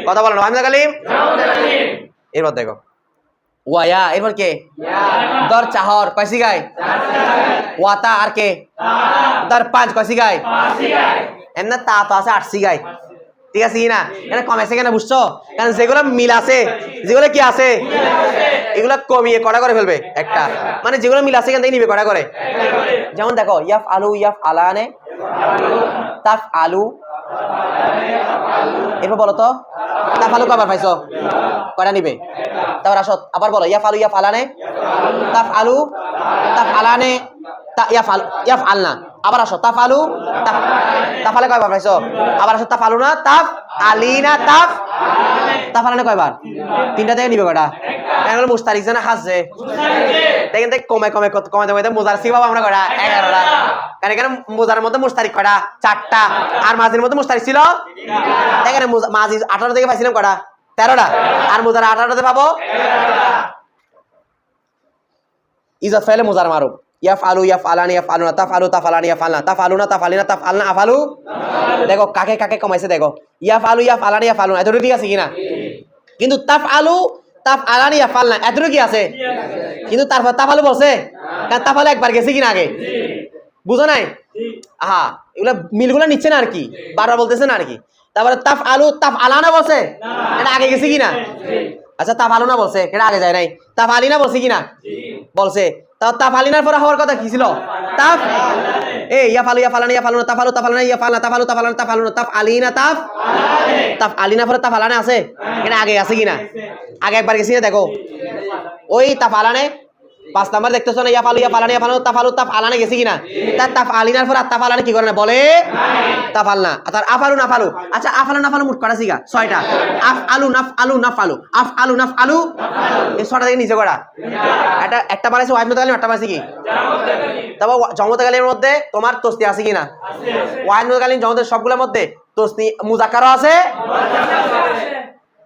কথা বলো ওয়াহিদুল কালিম এরপর দেখো ওয়া এরপর কে দর চাহর কয় সিগায় ওয়াতা আর কে দর পাঁচ কয় সিগায় এমনা তা তো আছে 8 সিগায় ঠিক আছে কি না এটা কমেছে কেন বুঝছো কারণ যেগুলো মিল আছে যেগুলো কি আছে এগুলো কমিয়ে কটা করে ফেলবে একটা মানে যেগুলো মিল আছে এখান থেকে নিবে কটা করে যেমন দেখো ইয়াফ আলানে তাফ আলু এরপর বলো তো তাফ আলু কবার পাইছো কটা নিবে তারপর আসো আবার বলো ইয়াফ আলানে তাফ আলানে ইয়াফ আলনা আবার আসো তাফ আলে কয়বার পাইছো আবার আসো তাফ আলু না তাফ আলিনা তাফ আলানে কয়বার তিনটা থেকে নিবে কয়টা এগুলো মুস্তারিক জানা হাসছে দেখেন দেখ কমে মোজার সি বাবা আমরা কয়টা 11টা কারণ এখানে মোজার মধ্যে মুস্তারিক কয়টা 4টা আর মাঝির মধ্যে মুস্তারিক ছিল দেখেন মাঝি 18 থেকে পাইছিলাম কয়টা 13টা আর মোজার 18টাতে পাবো ইজাত ফাইলে মোজার মারুফ ইয়াফআলু ইয়াফআলানি ইয়াফআলুনা তাফআলু তাফআলানি ইয়াফআলনা তাফআলুনা তাফআলিনা তাফআলনা আফআলু দেখো কাকে কাকে কমাইছে দেখো ইয়াফআলু ইয়াফআলানি ইয়াফআলুনা এতটুকু ঠিক আছে কিনা কিন্তু তাফআলু তাফআলানি ইয়াফআলনা এতটুকু কি আছে কিন্তু তারপর তাফআলু বলছে কারণ তাফআলু একবার গেছে কিনা আগে বুঝো নাই হ্যাঁ এগুলা মিলগুলো নিচ্ছে না আর কি বারবার বলতেছে না আর কি তারপরে তাফআলু তাফআলানা বলছে এটা আগে গেছে কিনা আচ্ছা তাফআলুনা বলছে এটা আগে যায় নাই তাফআলিনা বলছে কিনা বলছে তাফআলিনার পরে হওয়ার কথা কি ছিল তাফ ইয়াফআলু ইয়াফআলানি ইয়াফআলুনা তাফআলু তাফআলানা ইয়াফআলনা তাফআলু তাফআলানা তাফআলুনা তাফআলিনা তাফআলিনা পরে তাফআলানা আছে এটা আগে আছে কিনা আগে একবার গেছি দেখো ওই তাফআলানে 5 নাম্বার দেখতেছ না ইয়াফআলু ইয়াফআলানি ইয়াফআলু তাফআলু তাফআলানা গেছে কিনা তার তাফআলিনার পরে তাফআলানা কি করে না বলে তাফআলনা আর আফআলু নাফআলু আচ্ছা আফআলু নাফআলু মোট কয়টা সিগা 6টা আফআলু নাফআলু নাফআলু আফআলু নাফআলু এই 6টা থেকে নিচে কয়টা একটা বানাইছে ওয়াহিদ কালিম একটা বানাইছে কি তারপর জমতে কালিমের মধ্যে তোমার তসনি আছে কিনা ওয়াহিদ কালিম জমতের সবগুলোর মধ্যে তসনি মুজাক্কারও আছে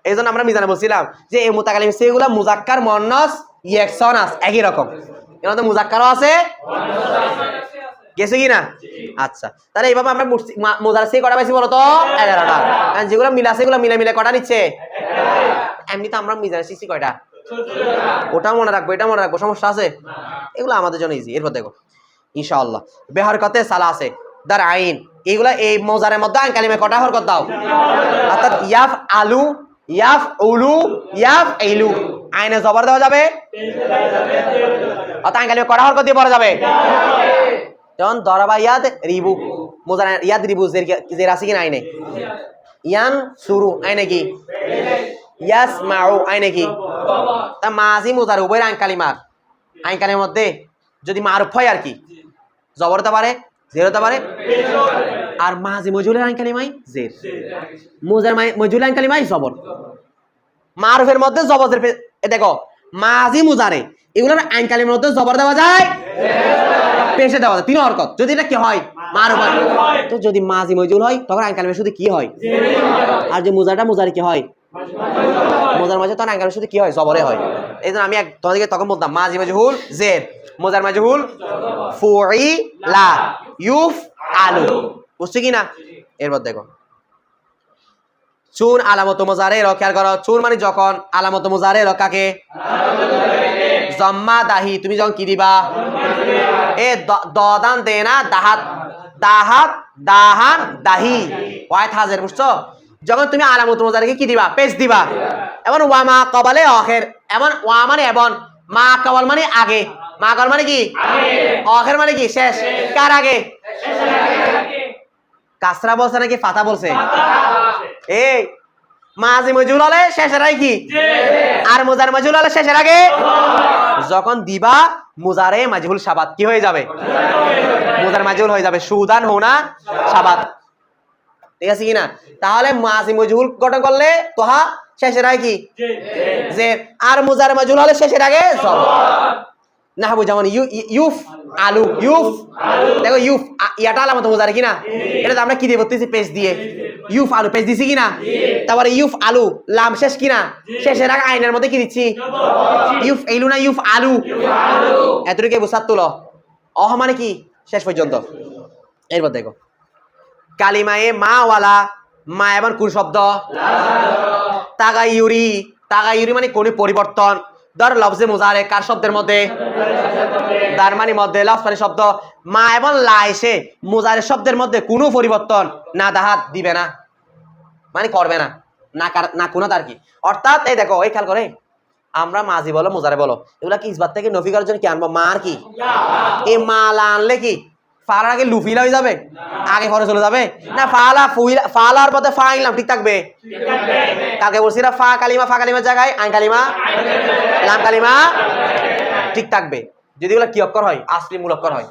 এইজন্য আমরা মিজানে বলছিলাম যে এই মুতাকালিম সেগুলা মুজাক্কার মুয়ান্নাস ইয়াকসানাস একই রকম এর মধ্যে মুজাক্কারও আছে গেছে কিনা আচ্ছা তাহলে এইভাবে আমরা মুজার সে কটা পাইছি বলো তো 11টা কারণ যেগুলো মিল আছে এগুলো মিলে কটা নিচ্ছে এমনি তো আমরা মিজানে শিখছি কয়টা ওটা মনে রাখবো এটা মনে রাখবো সমস্যা আছে এগুলো আমাদের জন্য ইজি এরপর দেখো ইনশাআল্লাহ বেহরকতে সালা আছে দার আইন এগুলা এই মুজারের মধ্যে আইন কালিমে কটা হরকত দাও অর্থাৎ ইয়াফ আলু ইয়াফ উলু ইয়াফ ইলু আইনে জবর দেওয়া যাবে অর্থাৎ আইন কালিমে কটা হরকত দিয়ে পড়া যাবে যেমন দরাবা ইয়াদ রিবু মুজার ইয়াদ রিবু জের আছে কিনা আইনে ইয়ান সুরু আইনে কি ইয়াসমাউ আইনে কি তা মাজি মুজার উভয় আইন কালিমার মধ্যে যদি মারুফ হয় আর কি জবর হতে পারে জের হতে পারে আর মাজি মজুলের আইন কালিমাই জের মুজার মজুলের আইন কালিমাই জবর মারুফের মধ্যে জবর দেখো মাজি মুজারে এগুলোর আইন কালিমার মধ্যে জবর দেওয়া যায় পেশে দেওয়া যায় 3 হরকত যদি এটা কি হয় মারুফ হয়। তো যদি মাজি মজুল হয় তখন আইন কালিমা শুধু কি হয়? আর যে মুজাটা মুজারি কি হয়? মুজার মাঝে তখন আইন কালিমা শুধু কি হয়? জবরে হয়। এই জন্য আমি তোমাদেরকে তখন বলতাম মাজি মজহুল জেদ, মুজার মজহুল ফুইলা ইউফআলু। বুঝছো কি না? এরপর দেখো চুন আলামত মুজারে র, খেয়াল করো চুন মানে যখন, আলামত মুজারে র কাকে? জম্মা দাহি, তুমি যখন কি দিবা? এ দান দে না, দাহাত দাহাত দাহান দাহি ওয়াইত হাজের। বুঝছো? যখন তুমি আলামত মুজারিকে কি দিবা? পেশ দিবা। এমন ওয়া মা কবালে আখির, এমন ওয়া মানে এবং, মা কবাল মানে আগে, মা কবাল মানে কি? আখির মানে কি? শেষ। কার আগে? কাসরা বলছে নাকি ফাতা বলছে? এই মাজি মজুল হলে শেষের আগে কি? আর মুজার মজুল হলে শেষের আগে যখন দিবা মুজারে মাজহুল শাবাত কি হয়ে যাবে? মুজার মাজহুল হয়ে যাবে। সুদান হোনা শাবাত। ঠিক আছে কিনা? তাহলে মাজি মজহুল গঠন করলে তোহা শেষের আগে কি? যে। আর মুজার মাজহুল হলে শেষের আগে জবর। নাহবু যেমন ইউফ আলু, ইউফ দেখো ইউফ ইয়াটা আলামত মুজারে কিনা? এটা তো আমরা কি দিয়ে বলতেছি? পেশ দিয়ে। ইউফ আলু পেশ দিছি কিনা? তারপরে ইউফ আলু লাম শেষ কিনা? শেষের আগে আইনের মধ্যে কি দিচ্ছি? ইউফ এলু না ইউফ আলু। এতটুকু বুঝাত তুলো। অহ মানে কি? শেষ পর্যন্ত। এরপর দেখো কালিমায়ে মা ওয়ালা, মা এমন কোন শব্দ? তাগাইয়ুরি, তাগাইয়ুরি মানে কোন পরিবর্তন। ধর লফজে মুজারে কার শব্দের মধ্যে? দার মানে মধ্যে, লফজ মানে শব্দ। মা এবং লা এসে মুজারে শব্দের মধ্যে কোনো পরিবর্তন না দাহাত দিবে না, মানে করবে না, না কোনো তার কি। অর্থাৎ এই দেখো এই খেয়াল করে আমরা মাজি বলো মুজারে বলো এগুলা কি ইসবাত থেকে নফি করার জন্য কি আনবো? মার কি? এই মা লা আনলে কি ফালার আগে লুফিলা হয়ে যাবে? আগে পরে চলে যাবে না? ফালা ফালার পথে ফা আনলাম ঠিক থাকবে? কালকে বলছি না ফা কালিমার জায়গায় আইন কালিমা লাম কালিমা ঠিক থাকবে যদি এগুলো কি অক্ষর হয়? আসলি মূল অক্ষর হয়।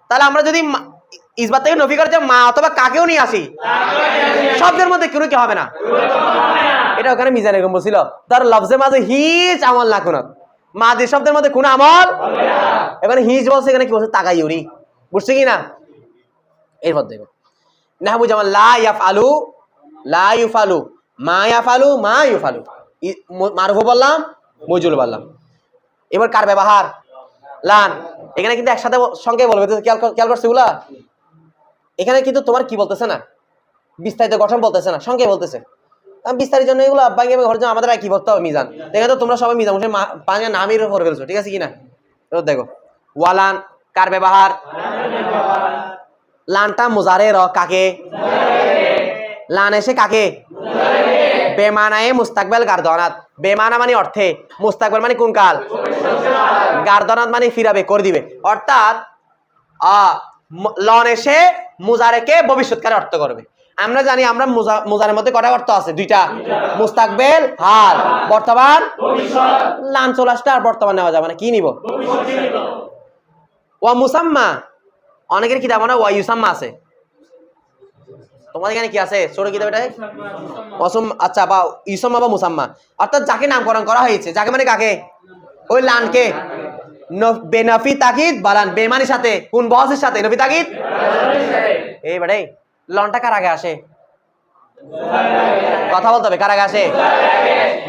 তাহলে আমরা যদি ইসবাত থেকে নফি করার জন্য মা অথবা কাকেও নিয়ে আসি শব্দের মধ্যে কোনো কি হবে না। এটা ওখানে মিজান এরকম বলছিল তার লফজে মাঝে হিজ আমল না কোনো মাদি শব্দের মধ্যে কোনো আমল এখানে হিজ বলছে, এখানে কি বলছে? তাগাইয়ুরি। বুঝছে কি না? এরপর দেখো নাহবু যেমন লা ইয়াফআলু লা ইউফআলু, মা ইয়াফআলু মা ইউফআলু। মারুফ বললাম, মজুল বললাম। এবার কার ব্যবহার? লান। এখানে কিন্তু একসাথে সংখ্যায় বলবে, খেয়াল করছে এগুলা? এখানে কিন্তু তোমার কি বলতেছে না, বিস্তারিত গঠন বলতেছে না, সংখ্যায় বলতেছে। বিস্তারিত জন্য এগুলো আব্বাইকে ঘরের জন্য আমাদের কি করতে হবে? মিজান। দেখে তো তোমরা সবাই মিজান পাঁচ নামই করে ফেলছো, ঠিক আছে কিনা? এবার দেখো ওয়ালান কার ব্যবহার? লানটা মুজারে র কাকে? লান এসে কাকে? বেমানায়ে মুস্তাকবেল গার্দনাত। বেমানা মানে অর্থে, মুস্তাকবেল মানে কোন কাল? গার্দনাত মানে ফিরাবে, করে দিবে। অর্থাৎ লন এসে মুজারেকে ভবিষ্যৎকালে অর্থ করবে। আমরা জানি আমরা মুজারের মধ্যে কটা অর্থ আছে? দুইটা, মুস্তাকবেল হাল, বর্তমান লান চলে আসলে আর বর্তমান নেওয়া যাবে না, কি নিব? ওয়া মুসাম্মা, অনেকের কিতাব মানে ওয়া ইউসাম্মা আছে। তোমাদের এখানে কি আছে ছোট কিতাব? এটাই অসম। আচ্ছা, বা ইউসাম্মা বা মুসাম্মা, অর্থাৎ যাকে নামকরণ করা হয়েছে। যাকে মানে কাকে? ওই লানকে। বেনফি তাকিদ বালান, বেমানির সাথে কোন বহসের সাথে? নফি তাকিদ। এই বেড়ে লনটা কার আগে আসে? কথা বলতে হবে, কার আগে আসে?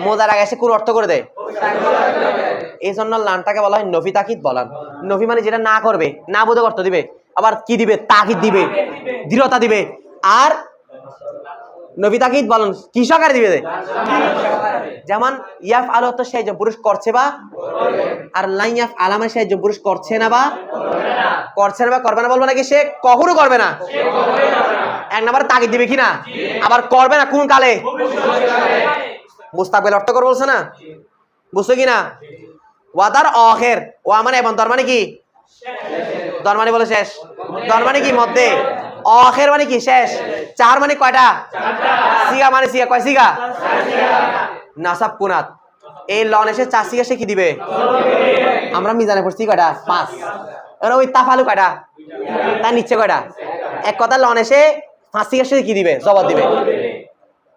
মোজার আগে এসে কোন অর্থ করে দেয়? এই জন্য লানটাকে বলা হয় নফি তাকিদ বলান। নফি মানে যেটা না করবে, না বোধক অর্থ দিবে। আবার কি দিবে? তাকিদ দিবে, দৃঢ়তা দিবে। আর নফি তাকিদ বলেন কি সহকারে দিবে? যেমন ইয়াফ আলু তো সেই পুরুষ করছে বা, আর লাইয়াফ আলামা সেই পুরুষ করছে না বা করবে না বলবো নাকি? সে কখনো করবে না। এক নাম্বার তাকিদ দিবে কিনা? আবার করবে না কোন কালে? মুস্তাকবেল অর্থ করে বলছে না, বুঝছো কিনা? ওয়াদার আখির, ও মানে এবং দর মানে কি? দর মানে বলে শেষ, দর মানে কি? মধ্যে। আখির মানে কি? শেষ। চার মানে কয়টা? সিগা মানে সিগা, কয় সিগা? নাসাব কুনাত। এই লন এসে চার সিগা সে কি দিবে? আমরা মিজানে পড়ছি কয়টা? 5। এবার ওই তাফালু কয়টা? তার নিচে কয়টা? এক কথা লন এসে 5 সিগা সে কি দিবে? জবাব দিবে।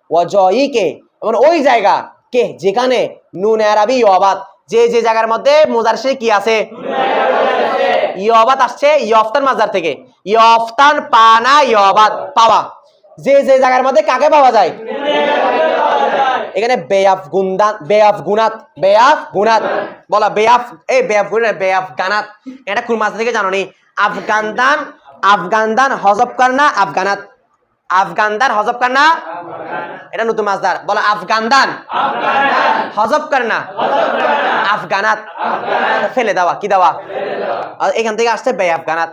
ওয়াজয়ি কে, মানে ওই জায়গা কে যেখানে নুন আরবি ওয়াবাদ, যে যে জায়গার মধ্যে মুজার সে কি আছে? ইয়বাত আসছে ইয়ফতান মাজার থেকে, ইয়ফতান পানা ইয়বাত পাওয়া, যে যে জায়গার মধ্যে কাকে পাওয়া যায়, এখানে বেয়াফ গুন্দান বেয়াফ গুনাত, বেয়াফ গুনাত বলা, বেয়াফ এই বেয়াফ গুনাত বেয়াফ গানাত, এটা কোন মাস থেকে জানো নি? আফগানদান, আফগানদান হজব করনা আফগানাত, আফগানদান হজব করনা, এটা নতুন মাসদার বলা, আফগানদান হজব করনা আফগানাত, ফেলে দেওয়া, কি দেওয়া, এখান থেকে আসছে বেয়াফ গানাত।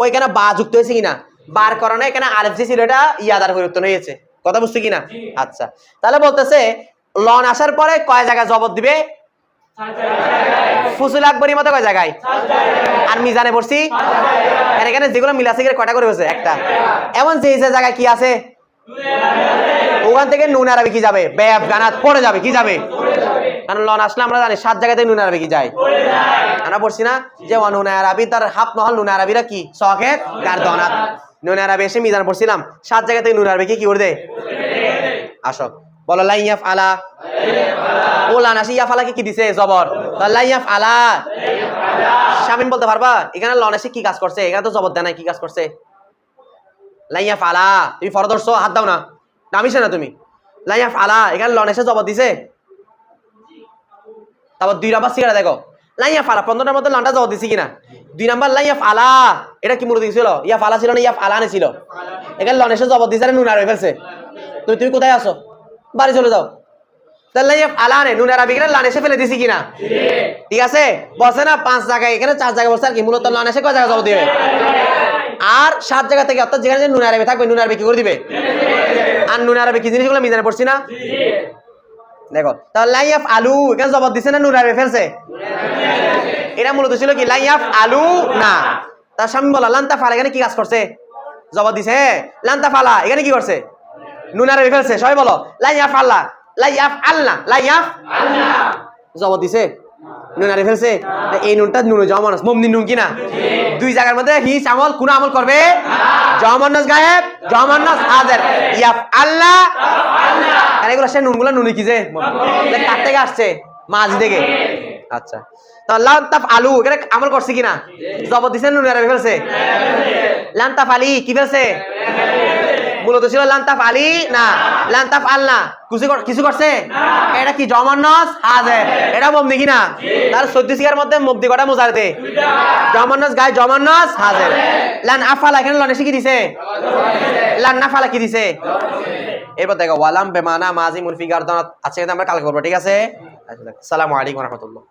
ওইখানে বা যুক্ত হয়েছে কিনা, বার কারণে এখানে আলিফ যে ছিল এটা ইয়াদার পরিবর্তন হয়েছে, কথা বুঝছো কিনা? আচ্ছা, তাহলে বলতেছে লন আসার পরে কয় জায়গায় জবর দিবে? ফুসুল আকবরীর মতো কয় জায়গায়? আর মিজানে পড়ছি এখানে যেগুলো মিল আছে কয়টা করে হয়েছে? একটা। এমন যে জায়গায় কি আছে ওখান থেকে নুন আরবি কি যাবে? বেয়াফ গানাত পড়ে যাবে, কি যাবে? কারণ লন আসলে আমরা জানি 7 জায়গাতে নুন আরবি কি যায়, আমরা পড়ছি না যে নুন আরবি তার হাফ নহল নুন আরবিরা কি সকেত গারদনাত, নুন আরবি এসে মিজান পড়ছিলাম 7 জায়গাতে নুন আরবি কি করে দেয়? আসো বলো লা ইয়াফআলা, ও লান আসি ইয়াফআলা কি দিছে? জবর। লা ইয়াফআলা শামিম বলতে পারবা এখানে লন এসে কি কাজ করছে? এখানে তো জবর দেয় নাই, কি কাজ করছে? লা ইয়াফআলা, তুমি ফরজ ধরছো, হাত দাও না, নামিছে না তুমি। লা ইয়াফআলা এখানে লন এসে জবর দিছে। তারপর 2 নাম্বার সিগারা দেখো, লা ইয়াফআলা 15টার মধ্যে লনটা জবর দিছি কিনা? 2 নাম্বার লা ইয়াফআলা এটা কি মুরদি ছিল? ইয়াফআলা ছিল না ইয়াফআলানে ছিল? এখানে লন এসে জবর দিছে, নুন আরবি ফেলছে। তুমি কোথায় আছো? বাড়ি চলে যাও। তাহলে আলানে নুন আরবি এখানে লান এসে ফেলে দিছি কিনা? ঠিক আছে, বসে না 5 জায়গায়, এখানে 4 জায়গায় বসে, আর কি মূলত লান এসে কয় জায়গায় জবর দিবে? আর 7 জায়গা থেকে, অর্থাৎ যেখানে নুন আরবি থাকবে নুন আরবি কি করে দিবে? আর নুন আরবি কি জিনিসগুলো মিজানে পড়ছি না? দেখো তাহলে লাইয়াফ আলু এখানে জবর দিছে না নুন আরবি ফেলছে? এটা মূলত ছিল কি লাইয়াফ আলু না। তার স্বামী বলা লান্তা ফালা এখানে কি কাজ করছে? জবর দিছে। লান্তা ফালা এখানে কি করছে? নুন আরবি ফেলছে। সবাই বলো লাইয়াফ আল্লাহ, লাইয়াফ আল্লাহ, লাইয়াফ আল্লাহ জবর দিছে, নুন আরবি ফেলছে। এই নুনটা নুন জমানাস মমনি নুন কিনা? 2 জায়গার মধ্যে হিস আমল কোন আমল করবে? জমানাস গায়েব, জমানাস হাজির, ইয়াফ আল্লাহ আল্লাহ। আর এগুলো সে নুনগুলো নুনি কি যে কার থেকে আসছে? মাঝি থেকে। আচ্ছা, তো লান্তাফ আলু এখানে আমল করছে কিনা? জবর দিছে, নুন আরবি ফেলছে। লান্তাফ আলী কি ফেলছে? মূলত ছিল লান্তাফ আলী না, লান্তাফ আল্লাহ কিছু করছে? এটা কি জমান্নাস হাজির, এটা মবনি কিনা? তার 14 সিগার মধ্যে মবনি কটা মুজারতে? জমান্নাস গায় জমান্নাস হাজির। লান আফালা এখানে লন এসে কি দিছে? লান নাফালা কি দিছে? এরপর দেখো ওয়ালাম বেমানা মাজি মুলফি গারদানাত আছে, আমরা কালকে করব, ঠিক আছে? আসসালামু আলাইকুম ওয়া রাহমাতুল্লাহ।